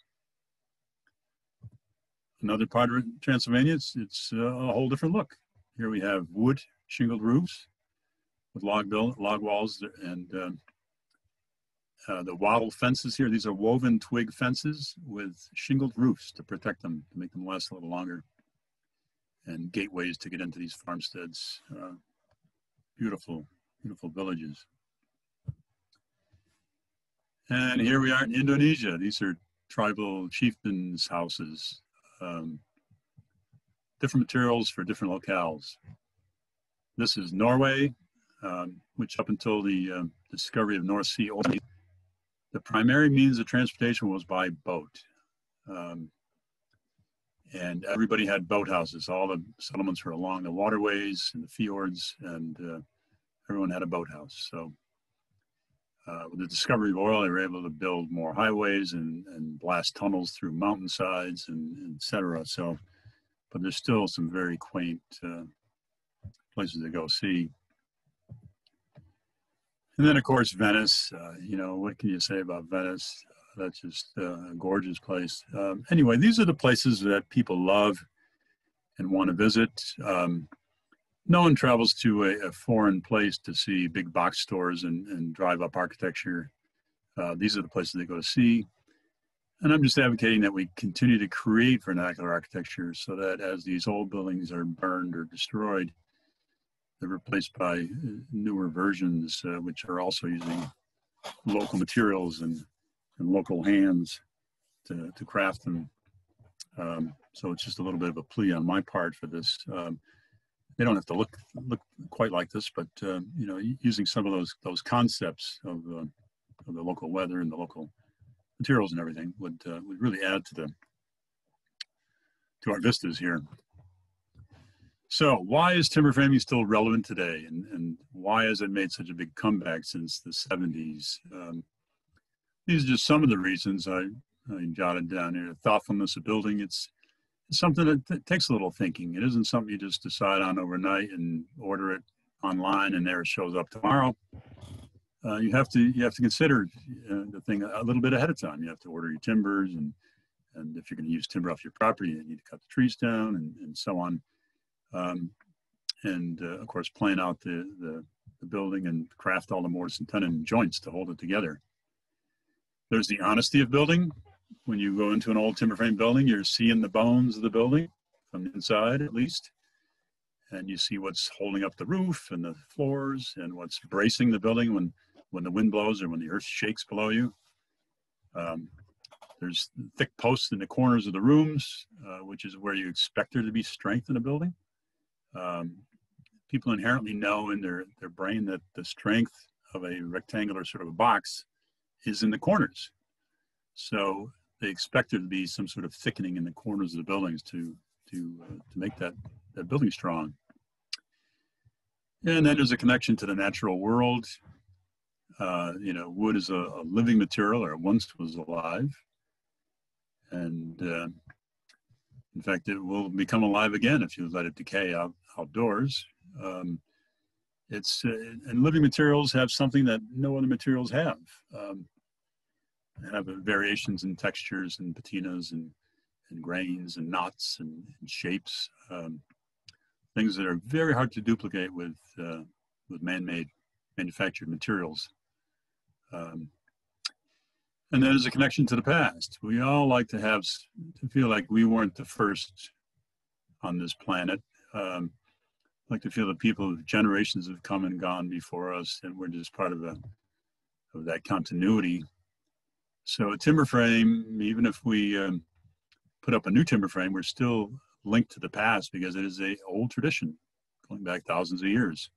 Another part of Transylvania, it's a whole different look. Here we have wood shingled roofs with log walls and the wattle fences here. These are woven twig fences with shingled roofs to protect them, to make them last a little longer. And gateways to get into these farmsteads. Beautiful, beautiful villages. And here we are in Indonesia. These are tribal chieftains' houses. Different materials for different locales. This is Norway, which up until the discovery of North Sea oil, the primary means of transportation was by boat. And everybody had boathouses. All the settlements were along the waterways and the fjords, and everyone had a boathouse. So with the discovery of oil, they were able to build more highways and blast tunnels through mountainsides and et cetera. So, but there's still some very quaint places to go see. And then, of course, Venice. You know, what can you say about Venice? That's just a gorgeous place. Anyway, these are the places that people love and want to visit. No one travels to a foreign place to see big box stores and drive up architecture. These are the places they go to see. And I'm just advocating that we continue to create vernacular architecture so that as these old buildings are burned or destroyed, they're replaced by newer versions, which are also using local materials and local hands to craft them. So it's just a little bit of a plea on my part for this. They don't have to look quite like this, but you know, using some of those concepts of the local weather and the local materials and everything would really add to our vistas here. So why is timber framing still relevant today, and why has it made such a big comeback since the 70s? These are just some of the reasons I jotted down here. Thoughtfulness of building. It's something that takes a little thinking. It isn't something you just decide on overnight and order it online and there it shows up tomorrow. You have to consider the thing a little bit ahead of time. You have to order your timbers, and if you're going to use timber off your property, you need to cut the trees down and so on. Of course, plan out the building and craft all the mortise and tenon joints to hold it together. There's the honesty of building. when you go into an old timber frame building, you're seeing the bones of the building from the inside, at least. And you see what's holding up the roof and the floors and what's bracing the building when the wind blows or when the earth shakes below you. There's thick posts in the corners of the rooms, which is where you expect there to be strength in a building. People inherently know in their brain that the strength of a rectangular sort of a box is in the corners. So they expect there to be some sort of thickening in the corners of the buildings to make that building strong. And then there's a connection to the natural world. Wood is a living material, or it once was alive. And in fact, it will become alive again if you let it decay outdoors. And living materials have something that no other materials have. Have variations in textures and patinas and grains and knots and shapes. Things that are very hard to duplicate with man-made manufactured materials. And then there's a connection to the past. We all like to feel like we weren't the first on this planet. Like to feel that generations have come and gone before us, and we're just part of that continuity. So a timber frame, even if we put up a new timber frame, we're still linked to the past because it is an old tradition going back thousands of years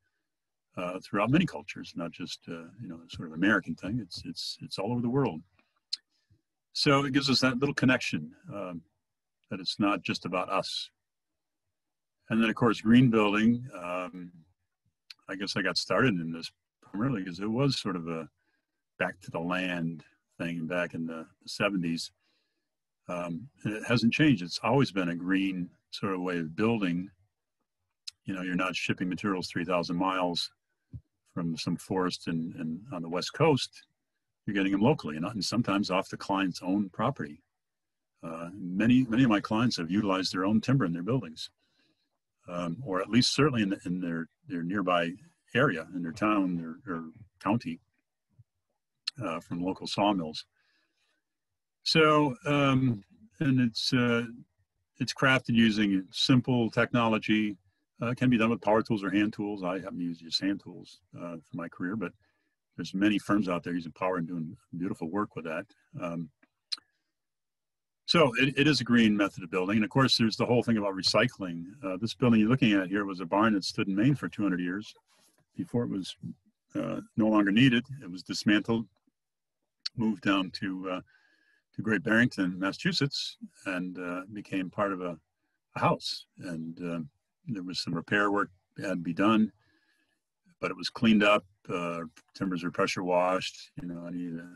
throughout many cultures, not just sort of American thing. It's all over the world. So it gives us that little connection that it's not just about us. And then of course green building. I guess I got started in this primarily because it was sort of a back to the land thing back in the 70s. It hasn't changed. It's always been a green sort of way of building. You're not shipping materials 3,000 miles from some forest and on the West Coast. You're getting them locally and sometimes off the client's own property. Many of my clients have utilized their own timber in their buildings, or at least certainly in their nearby area, in their town or county, from local sawmills. So, and it's crafted using simple technology. It can be done with power tools or hand tools. I happen to use just hand tools for my career, but there's many firms out there using power and doing beautiful work with that. So it is a green method of building. And of course, there's the whole thing about recycling. This building you're looking at here was a barn that stood in Maine for 200 years before it was no longer needed. It was dismantled, moved down to Great Barrington, Massachusetts, and became part of a house. And there was some repair work that had to be done, but it was cleaned up. Timbers are pressure washed. I need a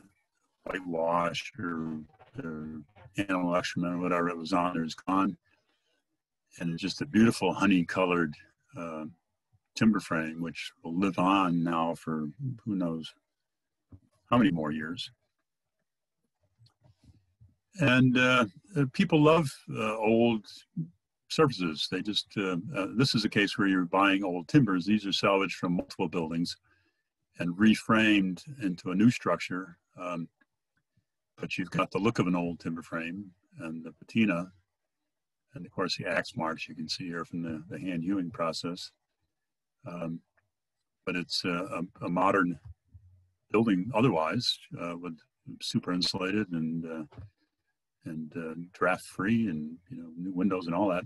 whitewash or animal excrement or whatever it was on there is gone. And it's just a beautiful honey-colored timber frame, which will live on now for who knows how many more years. And people love old surfaces. They just, this is a case where you're buying old timbers. These are salvaged from multiple buildings and reframed into a new structure. But you've got the look of an old timber frame and the patina, and of course the axe marks you can see here from the hand hewing process. But it's a modern building otherwise, with super insulated and draft free and new windows and all that.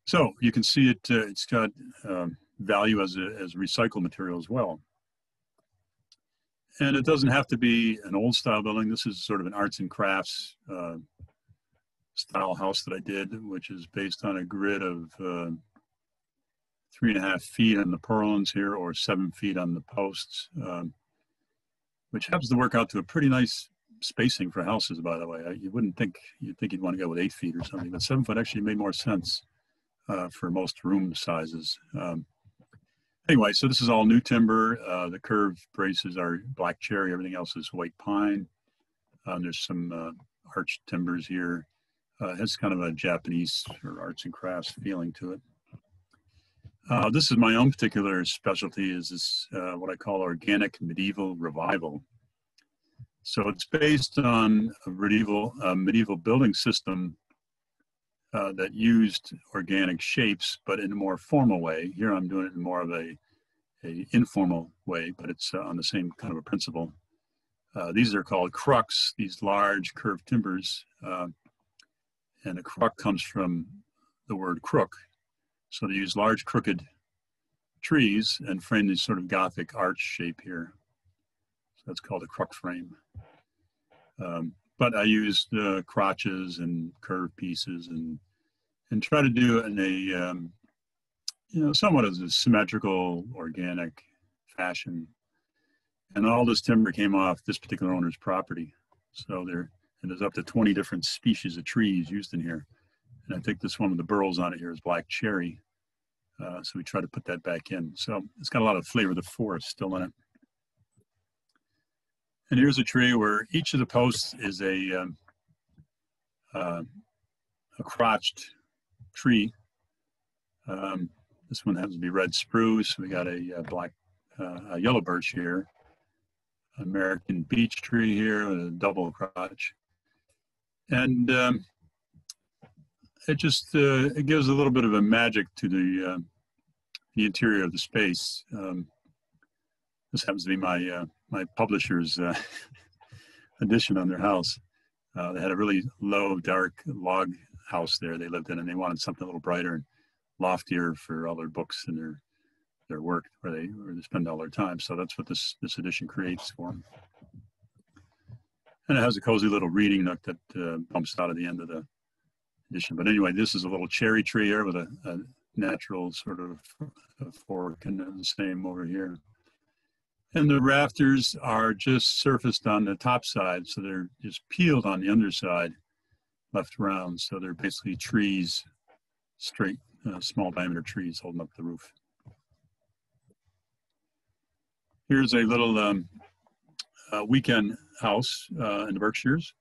So you can see it's got value as recycled material as well. And it doesn't have to be an old style building. This is sort of an arts and crafts style house that I did, which is based on a grid of 3.5 feet on the purlins here, or 7 feet on the posts, which happens to work out to a pretty nice spacing for houses, by the way. You'd think you'd want to go with 8 feet or something, but 7 foot actually made more sense for most room sizes. Anyway, so this is all new timber. The curved braces are black cherry. Everything else is white pine. There's some arched timbers here. It has kind of a Japanese or arts and crafts feeling to it. This is my own particular specialty, is this what I call organic medieval revival. So it's based on a medieval building system that used organic shapes, but in a more formal way. Here I'm doing it in more of a informal way, but it's on the same kind of a principle. These are called crucks, these large curved timbers, and a cruck comes from the word crook. So they use large crooked trees and frame this sort of Gothic arch shape here. So that's called a cruck frame. But I used crotches and curved pieces and try to do it in a somewhat as a symmetrical, organic fashion. And all this timber came off this particular owner's property. So there's up to 20 different species of trees used in here. And I think this one with the burls on it here is black cherry. So we try to put that back in. So it's got a lot of flavor of the forest still in it. And here's a tree where each of the posts is a crotched tree. This one happens to be red spruce. We got a yellow birch here, American beech tree here with a double crotch. And it just it gives a little bit of a magic to the interior of the space. This happens to be my publisher's addition on their house. They had a really low, dark log house there they lived in, and they wanted something a little brighter and loftier for all their books and their work where they spend all their time. So that's what this edition creates for them. And it has a cozy little reading nook that bumps out at the end of the edition. But anyway, this is a little cherry tree here with a natural sort of fork, and the same over here. And the rafters are just surfaced on the top side, so they're just peeled on the underside, left round. So they're basically trees, straight, small diameter trees holding up the roof. Here's a little weekend house in the Berkshires,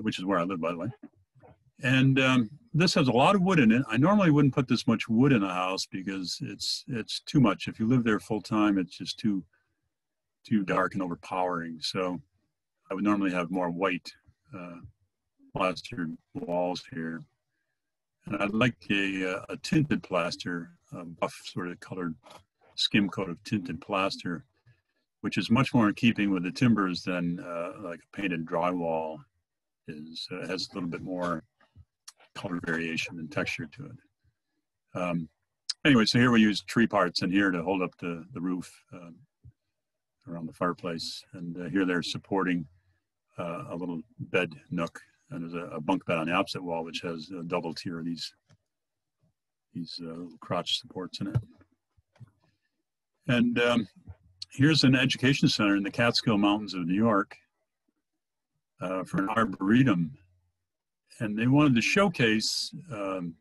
which is where I live, by the way. And this has a lot of wood in it. I normally wouldn't put this much wood in a house because it's too much. If you live there full time, it's just too dark and overpowering. So I would normally have more white plastered walls here. And I'd like a tinted plaster, a buff sort of colored skim coat of tinted plaster, which is much more in keeping with the timbers than like a painted drywall is. It has a little bit more color variation and texture to it. Anyway, so here we use tree parts in here to hold up the roof around the fireplace. And here they're supporting a little bed nook. And there's a bunk bed on the opposite wall, which has a double tier of these little crotch supports in it. And here's an education center in the Catskill Mountains of New York for an arboretum. And they wanted to showcase the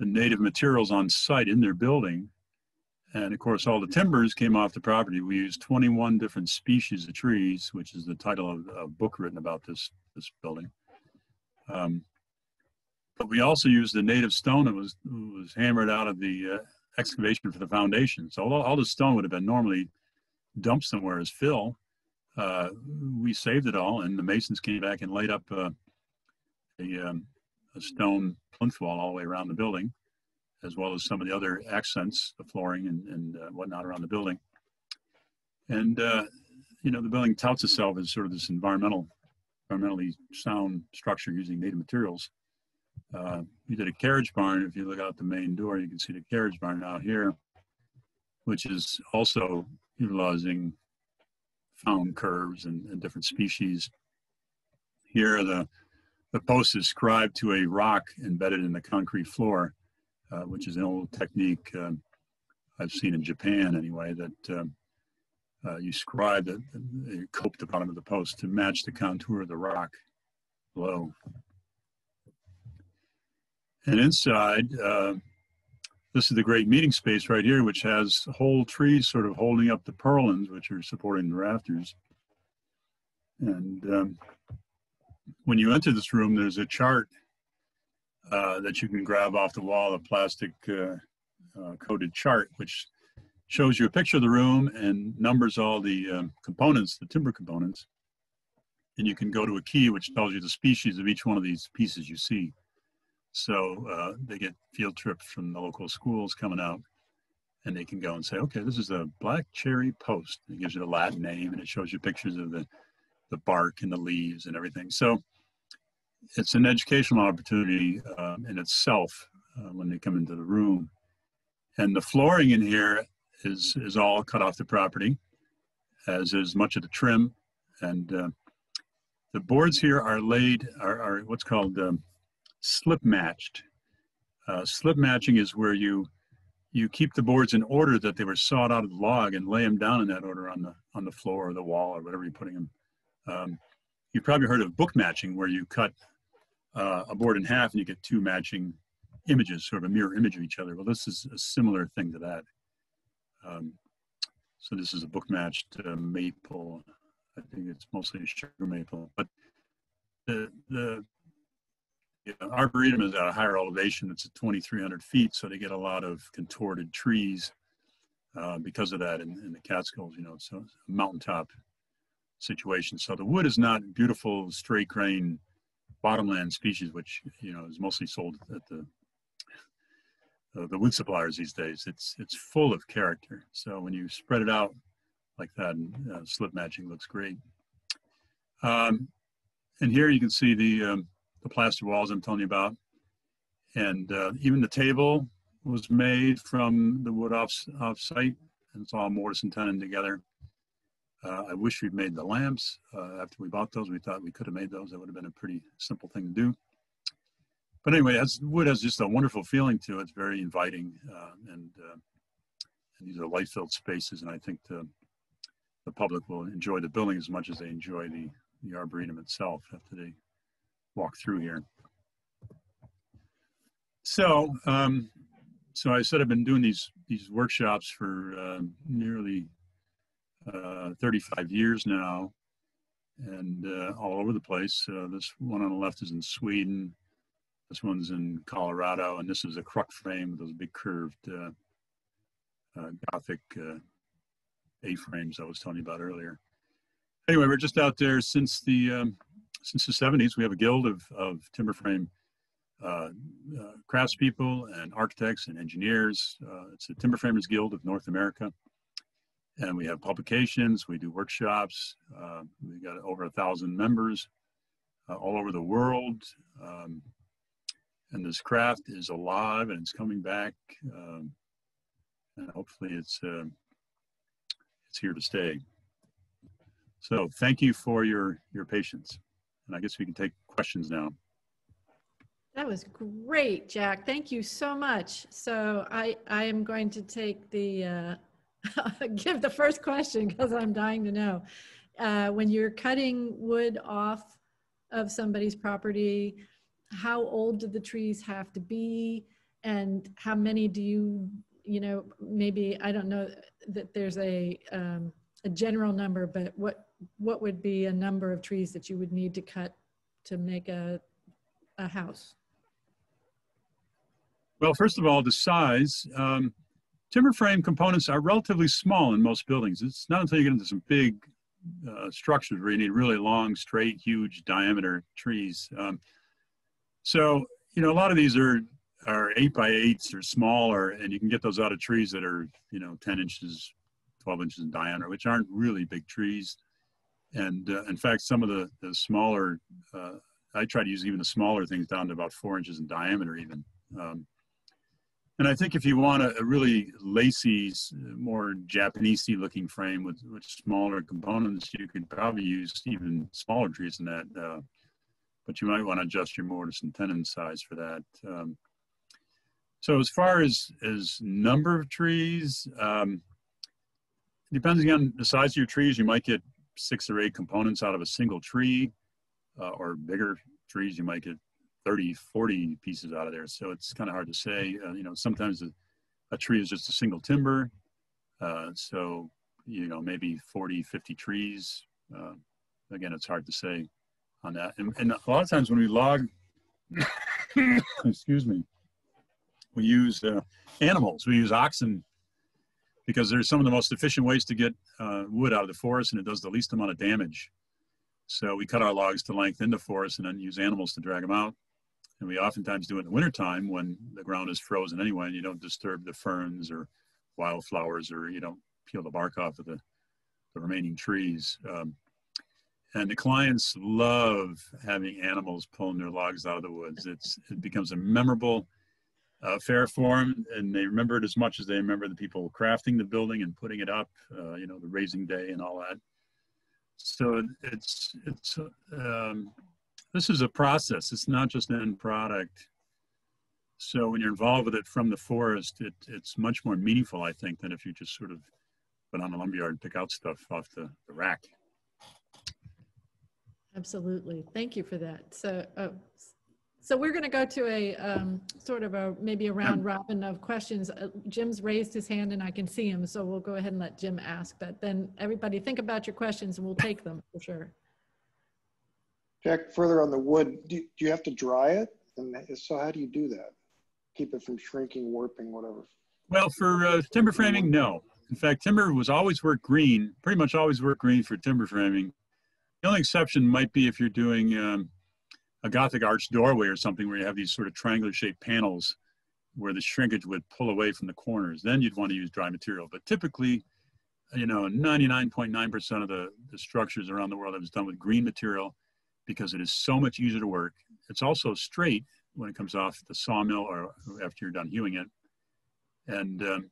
native materials on site in their building. And of course, all the timbers came off the property. We used 21 different species of trees, which is the title of a book written about this building. But we also used the native stone that was hammered out of the excavation for the foundation. So all the stone would have been normally dumped somewhere as fill. We saved it all, and the masons came back and laid up a stone plinth wall all the way around the building, as well as some of the other accents, the flooring and whatnot around the building. And, the building touts itself as sort of this environmentally sound structure using native materials. We did a carriage barn. If you look out the main door, you can see the carriage barn out here, which is also utilizing found curves and different species. Here, the post is scribed to a rock embedded in the concrete floor, which is an old technique I've seen in Japan anyway, that you scribe you cope the bottom of the post to match the contour of the rock below. And inside, this is the great meeting space right here, which has whole trees sort of holding up the purlins, which are supporting the rafters. And when you enter this room, there's a chart that you can grab off the wall, a plastic coated chart, which shows you a picture of the room and numbers all the components, the timber components. And you can go to a key which tells you the species of each one of these pieces you see. So they get field trips from the local schools coming out, and they can go and say, okay, this is a black cherry post. It gives you the Latin name, and it shows you pictures of the bark and the leaves and everything. So it's an educational opportunity in itself when they come into the room. And the flooring in here is all cut off the property, as is much of the trim. And the boards here are laid, are what's called slip matched. Slip matching is where you keep the boards in order that they were sawed out of the log and lay them down in that order on the floor or the wall or whatever you're putting them. You've probably heard of book matching, where you cut a board in half and you get two matching images, sort of a mirror image of each other. Well, this is a similar thing to that. So this is a book matched maple. I think it's mostly sugar maple, but the Arboretum is at a higher elevation. It's at 2,300 feet, so they get a lot of contorted trees because of that in the Catskills. You know, so it's a mountaintop situation. So the wood is not beautiful, straight grain bottomland species, which is mostly sold at the wood suppliers these days. It's full of character. So when you spread it out like that, slip matching looks great. And here you can see the plaster walls I'm telling you about. And even the table was made from the wood off-site, and it's all mortise and tenon together. I wish we'd made the lamps. After we bought those, we thought we could have made those. That would have been a pretty simple thing to do. But anyway, wood has just a wonderful feeling to it. It's very inviting, and these are light-filled spaces, and I think the public will enjoy the building as much as they enjoy the Arboretum itself after they walk through here. So, so I said I've been doing these workshops for nearly 35 years now, and all over the place. This one on the left is in Sweden. This one's in Colorado, and this is a crux frame with those big curved Gothic A-frames I was telling you about earlier. Anyway, we're just out there since the 70s. We have a guild of timber frame craftspeople and architects and engineers. It's the Timber Framers Guild of North America. And we have publications, we do workshops. We've got over 1,000 members all over the world. And this craft is alive and it's coming back. And hopefully it's here to stay. So thank you for your patience. And I guess we can take questions now. That was great, Jack. Thank you so much. So I am going to take the, give the first question because I'm dying to know. When you're cutting wood off of somebody's property, how old do the trees have to be? And how many do you maybe, I don't know that there's a general number, but what would be a number of trees that you would need to cut to make a house? Well, first of all, the size. Timber frame components are relatively small in most buildings. It's not until you get into some big structures where you need really long, straight, huge diameter trees. So, a lot of these are 8x8s or smaller, and you can get those out of trees that are, 10 inches, 12 inches in diameter, which aren't really big trees. And in fact, some of the smaller, I try to use even the smaller things down to about 4 inches in diameter even. And I think if you want a really lacy, more Japanese-y looking frame with smaller components, you could probably use even smaller trees than that. But you might want to adjust your mortise and tenon size for that. So as far as number of trees, depending on the size of your trees, you might get 6 or 8 components out of a single tree, or bigger trees, you might get 30, 40 pieces out of there. So it's kind of hard to say. Sometimes a tree is just a single timber. So, maybe 40, 50 trees. Again, it's hard to say on that. And a lot of times when we log, excuse me, we use animals. We use oxen because there's some of the most efficient ways to get wood out of the forest, and it does the least amount of damage. So we cut our logs to length in the forest and then use animals to drag them out. And we oftentimes do it in the wintertime when the ground is frozen anyway, and you don't disturb the ferns or wildflowers, or you don't peel the bark off of the remaining trees. And the clients love having animals pulling their logs out of the woods. It becomes a memorable affair for them, and they remember it as much as they remember the people crafting the building and putting it up, you know, the raising day and all that. So this is a process. It's not just an end product. So when you're involved with it from the forest, it's much more meaningful, I think, than if you just sort of put on a lumberyard and pick out stuff off the rack. Absolutely. Thank you for that. So we're going to go to a sort of maybe a round robin of questions. Jim's raised his hand and I can see him, so we'll go ahead and let Jim ask, but then everybody think about your questions and we'll take them for sure. Jack, further on the wood, do you have to dry it? And so how do you do that? Keep it from shrinking, warping, whatever. Well, for timber framing, no. In fact, timber was always worked green, pretty much always worked green for timber framing. The only exception might be if you're doing a Gothic arch doorway or something where you have these sort of triangular shaped panels where the shrinkage would pull away from the corners. Then you'd want to use dry material. But typically, you know, 99.9% of the structures around the world have been done with green material because it is so much easier to work. It's also straight when it comes off the sawmill or after you're done hewing it. And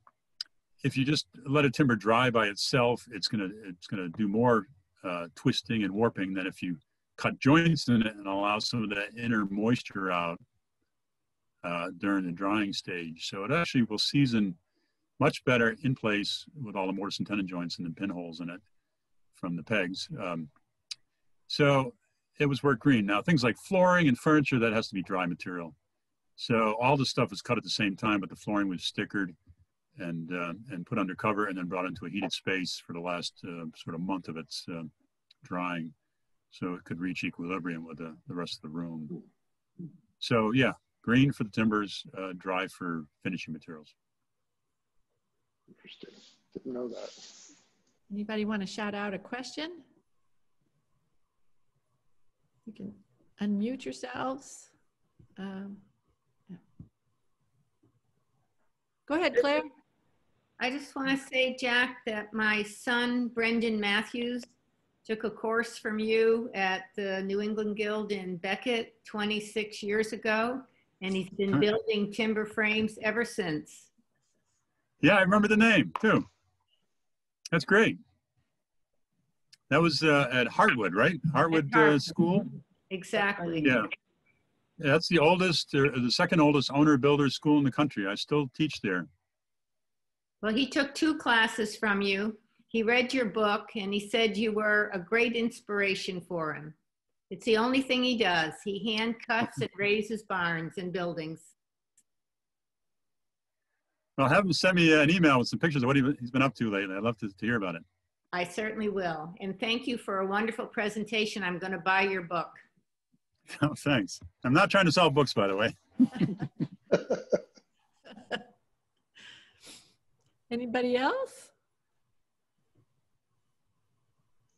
if you just let a timber dry by itself, it's gonna do more twisting and warping than if you cut joints in it and allow some of that inner moisture out during the drying stage. So it actually will season much better in place with all the mortise and tenon joints and the pinholes in it from the pegs. So it was worked green. Now things like flooring and furniture, that has to be dry material. So all the stuff was cut at the same time, but the flooring was stickered and put under cover and then brought into a heated space for the last sort of month of its drying, so it could reach equilibrium with the rest of the room. So yeah, green for the timbers, dry for finishing materials. Interesting. Didn't know that. Anybody want to shout out a question? You can unmute yourselves. Yeah. Go ahead, Claire. I just want to say, Jack, that my son, Brendan Matthews, took a course from you at the New England Guild in Beckett 26 years ago, and he's been building timber frames ever since. Yeah, I remember the name too. That's great. That was at Hartwood, right? Hartwood School? Exactly. Yeah. That's the oldest, or the second oldest owner builder school in the country. I still teach there. Well, he took 2 classes from you. He read your book and he said you were a great inspiration for him. It's the only thing he does. He hand cuts and raises barns and buildings. Well, have him send me an email with some pictures of what he's been up to lately. I'd love to hear about it. I certainly will. And thank you for a wonderful presentation. I'm going to buy your book. Oh, thanks. I'm not trying to sell books, by the way. Anybody else?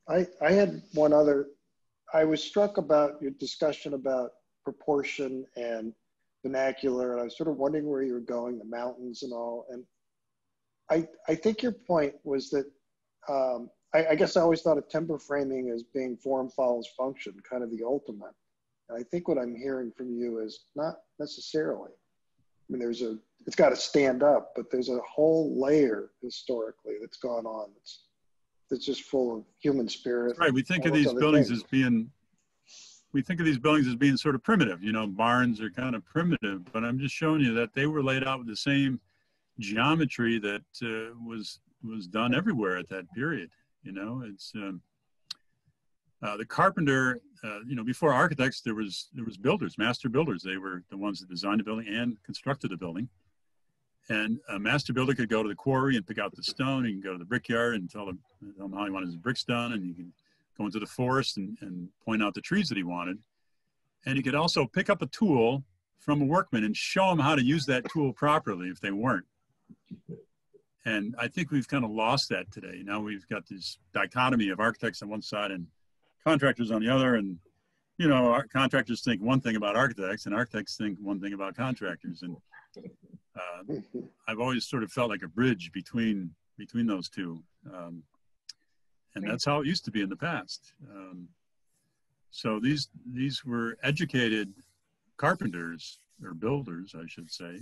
I had one other. I was struck about your discussion about proportion and vernacular, and I was sort of wondering where you were going, the mountains and all. And I think your point was that I guess I always thought of timber framing as being form follows function, kind of the ultimate. And I think what I'm hearing from you is not necessarily. I mean, it's got to stand up, but there's a whole layer historically that's gone on. It's just full of human spirit. Right. We think of these buildings as being, sort of primitive. You know, barns are kind of primitive, but I'm just showing you that they were laid out with the same geometry that was done everywhere at that period. You know, it's the carpenter. You know, before architects, there was builders, master builders. They were the ones that designed the building and constructed the building. And a master builder could go to the quarry and pick out the stone. He can go to the brickyard and tell them how he wanted his bricks done. And you can go into the forest and point out the trees that he wanted. And he could also pick up a tool from a workman and show them how to use that tool properly if they weren't. And I think we've kind of lost that today. Now we've got this dichotomy of architects on one side and contractors on the other. And, you know, our contractors think one thing about architects and architects think one thing about contractors. And I've always sort of felt like a bridge between those two. And that's how it used to be in the past. So these were educated carpenters, or builders, I should say,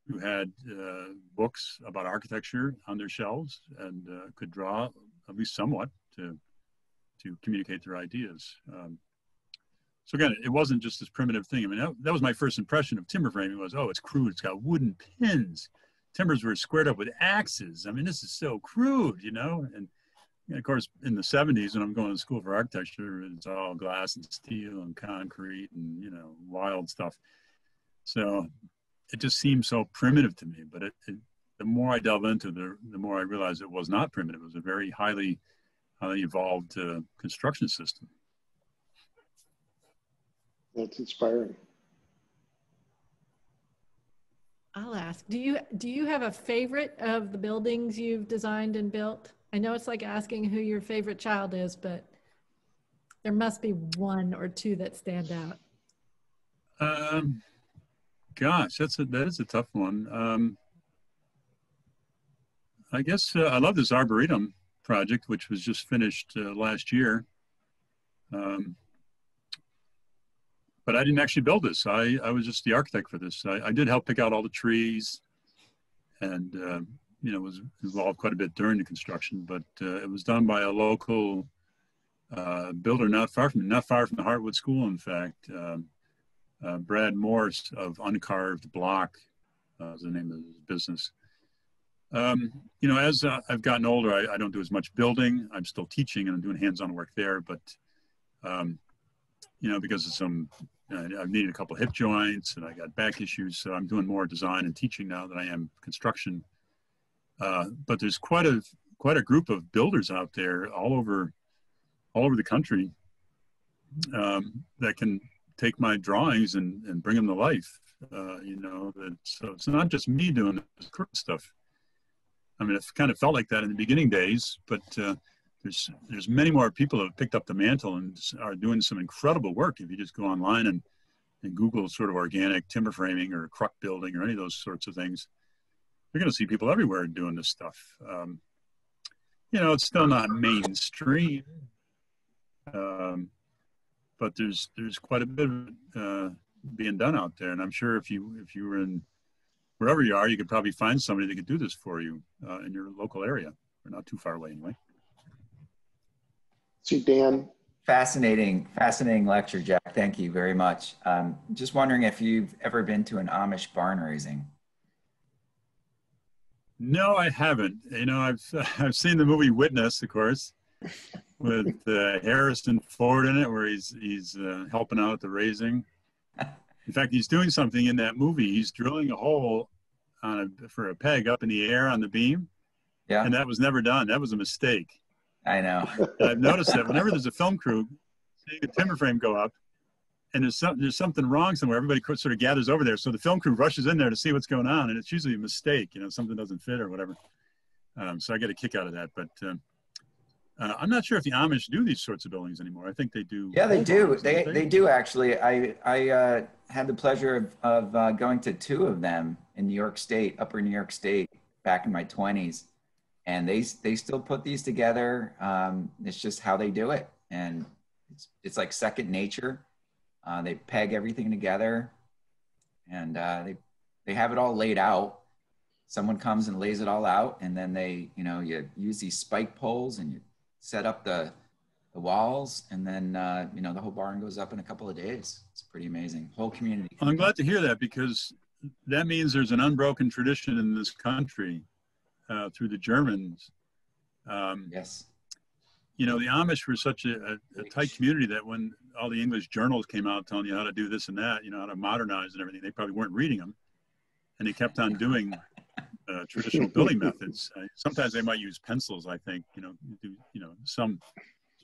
who had books about architecture on their shelves and could draw at least somewhat to communicate their ideas. So again, it wasn't just this primitive thing. I mean, that was my first impression of timber framing was, oh, it's crude. It's got wooden pins. Timbers were squared up with axes. I mean, this is so crude, you know? And of course, in the 70s, when I'm going to school for architecture, it's all glass and steel and concrete and, you know, wild stuff. So it just seemed so primitive to me. But the more I delve into it, the more I realized it was not primitive. It was a very highly evolved construction system. That's inspiring. I'll ask, do you have a favorite of the buildings you've designed and built? I know it's like asking who your favorite child is, but there must be one or two that stand out. Gosh, that is a tough one. I guess I love this Arboretum project, which was just finished last year. But I didn't actually build this. I was just the architect for this. I did help pick out all the trees and, you know, was involved quite a bit during the construction, but it was done by a local builder not far from the Hartwood School, in fact. Brad Morse of Uncarved Block is the name of his business. You know, as I've gotten older, I don't do as much building. I'm still teaching and I'm doing hands-on work there, but, you know, because of I've needed a couple of hip joints and I got back issues, so I'm doing more design and teaching now than I am construction. But there's quite a group of builders out there all over the country that can take my drawings and bring them to life. You know, so it's not just me doing this stuff. I mean, it kind of felt like that in the beginning days, but there's many more people who have picked up the mantle and are doing some incredible work. If you just go online and Google sort of organic timber framing or cruck building or any of those sorts of things, you're going to see people everywhere doing this stuff. You know, it's still not mainstream, but there's quite a bit of being done out there. And I'm sure if you were in wherever you are, you could probably find somebody that could do this for you in your local area, or not too far away anyway. See, Dan. Fascinating lecture, Jack. Thank you very much. Just wondering if you've ever been to an Amish barn raising. No, I haven't. You know, I've seen the movie Witness, of course, with Harrison Ford in it, where he's helping out at the raising. In fact, he's doing something in that movie. He's drilling a hole for a peg up in the air on the beam. Yeah. And that was never done. That was a mistake. I know. And I've noticed that whenever there's a film crew seeing a timber frame go up and there's something wrong somewhere, everybody sort of gathers over there. So the film crew rushes in there to see what's going on, and it's usually a mistake, you know, something doesn't fit or whatever. So I get a kick out of that. But I'm not sure if the Amish do these sorts of buildings anymore. I think they do. Yeah, they do. They do, actually. I had the pleasure of going to 2 of them in New York State, upper New York State, back in my 20s. And they still put these together. It's just how they do it. And it's like second nature. They peg everything together, and they have it all laid out. Someone comes and lays it all out, and then you use these spike poles and you set up the walls, and then the whole barn goes up in a couple of days. It's pretty amazing. Whole community. Well, I'm glad to hear that, because that means there's an unbroken tradition in this country through the Germans. Yes. You know, the Amish were such a tight community that when all the English journals came out telling you how to do this and that, you know, how to modernize and everything, they probably weren't reading them. And they kept on doing traditional building methods. Sometimes they might use pencils, I think, do some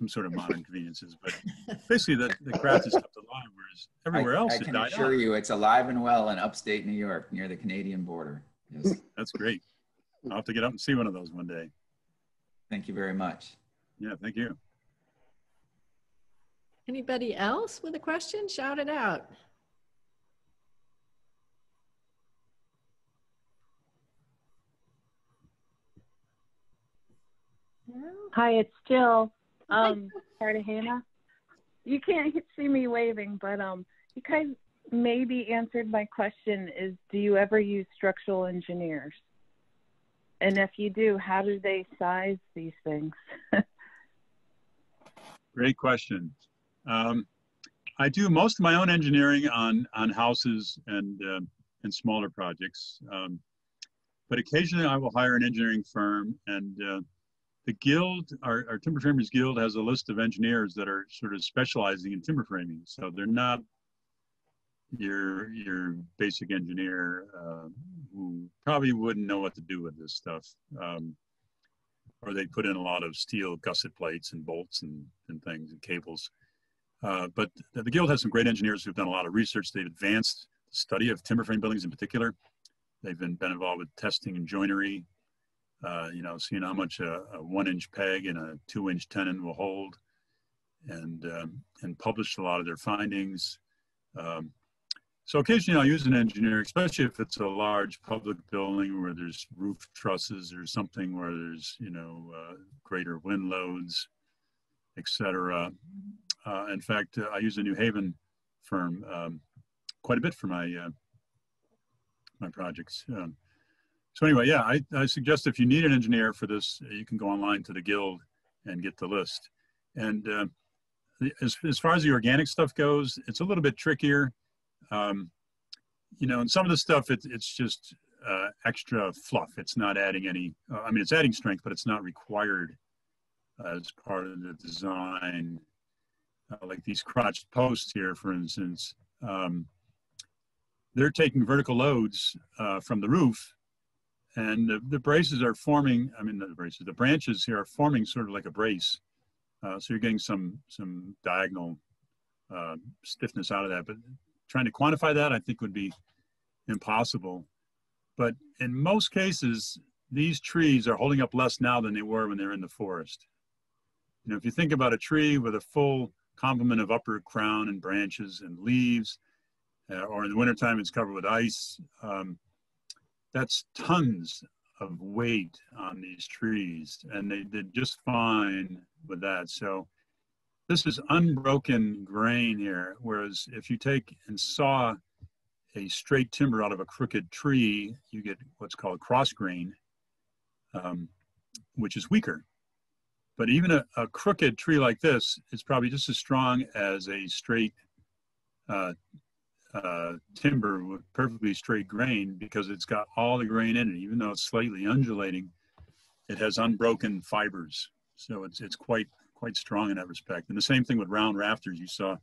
sort of modern conveniences. But basically the craft is kept alive, whereas everywhere else I can assure you it's alive and well in upstate New York near the Canadian border. Yes. That's great. I'll have to get up and see one of those one day. Thank you very much. Yeah, thank you. Anybody else with a question? Shout it out. Hi, it's Jill. Hi. Cartagena. You can't see me waving, but you guys maybe answered my question is, do you ever use structural engineers? And if you do, how do they size these things? Great question. I do most of my own engineering on houses and smaller projects, but occasionally I will hire an engineering firm, and the guild, our Timber Framers Guild, has a list of engineers that are sort of specializing in timber framing. So they're not your basic engineer who probably wouldn't know what to do with this stuff, or they put in a lot of steel gusset plates and bolts and things and cables. But the Guild has some great engineers who've done a lot of research. They've advanced the study of timber frame buildings in particular. They've been involved with testing and joinery, seeing how much a 1-inch peg and a 2-inch tenon will hold, and published a lot of their findings. So occasionally I'll use an engineer, especially if it's a large public building where there's roof trusses or something where there's, greater wind loads, etc. In fact, I use a New Haven firm quite a bit for my my projects. So anyway, yeah, I suggest if you need an engineer for this, you can go online to the Guild and get the list. And as far as the organic stuff goes, it's a little bit trickier. And some of the stuff, it's just extra fluff. It's not adding any, it's adding strength, but it's not required as part of the design. Like these crotched posts here, for instance, they're taking vertical loads from the roof, and the braces are forming, the branches here are forming sort of like a brace. So you're getting some diagonal stiffness out of that, but trying to quantify that, I think, would be impossible. But in most cases, these trees are holding up less now than they were when they were in the forest. If you think about a tree with a full complement of upper crown and branches and leaves, or in the wintertime it's covered with ice, that's tons of weight on these trees, and they did just fine with that. So this is unbroken grain here, whereas if you take and saw a straight timber out of a crooked tree, you get what's called cross grain, which is weaker. But even a crooked tree like this is probably just as strong as a straight timber with perfectly straight grain, because it's got all the grain in it. Even though it's slightly undulating, it has unbroken fibers. So it's quite strong in that respect. And the same thing with round rafters you saw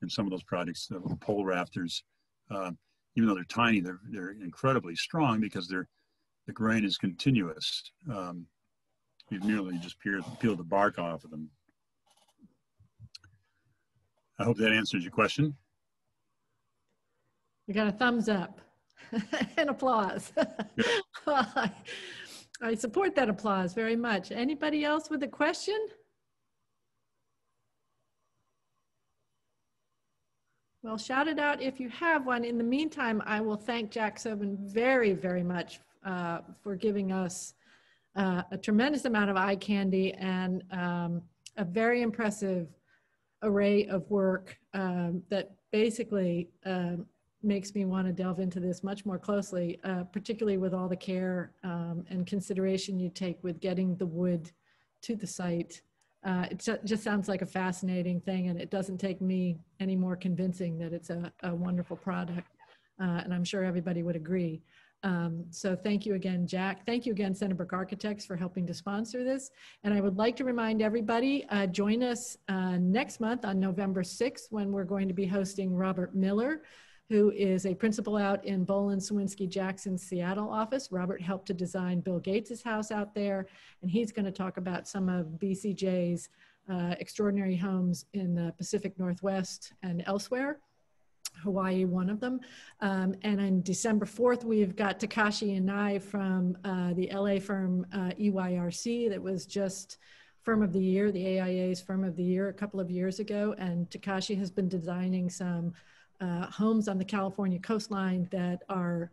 in some of those projects, the little pole rafters. Even though they're tiny, they're incredibly strong because the grain is continuous. You've merely just peeled the bark off of them. I hope that answers your question. We got a thumbs up and applause. Well, I support that applause very much. Anybody else with a question? Well, shout it out if you have one. In the meantime, I will thank Jack Sobon very, very much for giving us a tremendous amount of eye candy and a very impressive array of work that basically makes me want to delve into this much more closely, particularly with all the care and consideration you take with getting the wood to the site. It just sounds like a fascinating thing, and it doesn't take me any more convincing that it's a wonderful product, and I'm sure everybody would agree. So thank you again, Jack. Thank you again, Centerbrook Architects, for helping to sponsor this. And I would like to remind everybody, join us next month on November 6th, when we're going to be hosting Robert Miller, who is a principal out in Bolin, Sawinski, Jackson's Seattle office. Robert helped to design Bill Gates's house out there, and he's going to talk about some of BCJ's extraordinary homes in the Pacific Northwest and elsewhere. Hawaii, one of them. And on December 4th, we've got Takashi and I from the LA firm EYRC that was just Firm of the Year, the AIA's Firm of the Year a couple of years ago. And Takashi has been designing some homes on the California coastline that are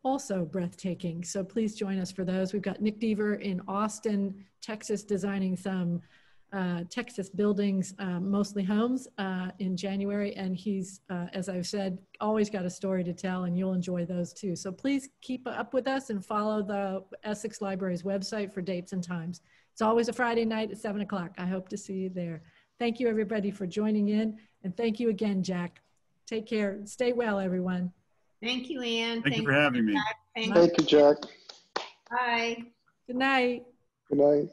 also breathtaking. So please join us for those. We've got Nick Deaver in Austin, Texas, designing some Texas buildings, mostly homes, in January. And he's, as I've said, always got a story to tell, and you'll enjoy those too. So please keep up with us and follow the Essex Library's website for dates and times. It's always a Friday night at 7 o'clock. I hope to see you there. Thank you, everybody, for joining in. And thank you again, Jack. Take care. Stay well, everyone. Thank you, Anne. Thank you for having me. Thank you. Thank you, Jack. Bye. Good night. Good night.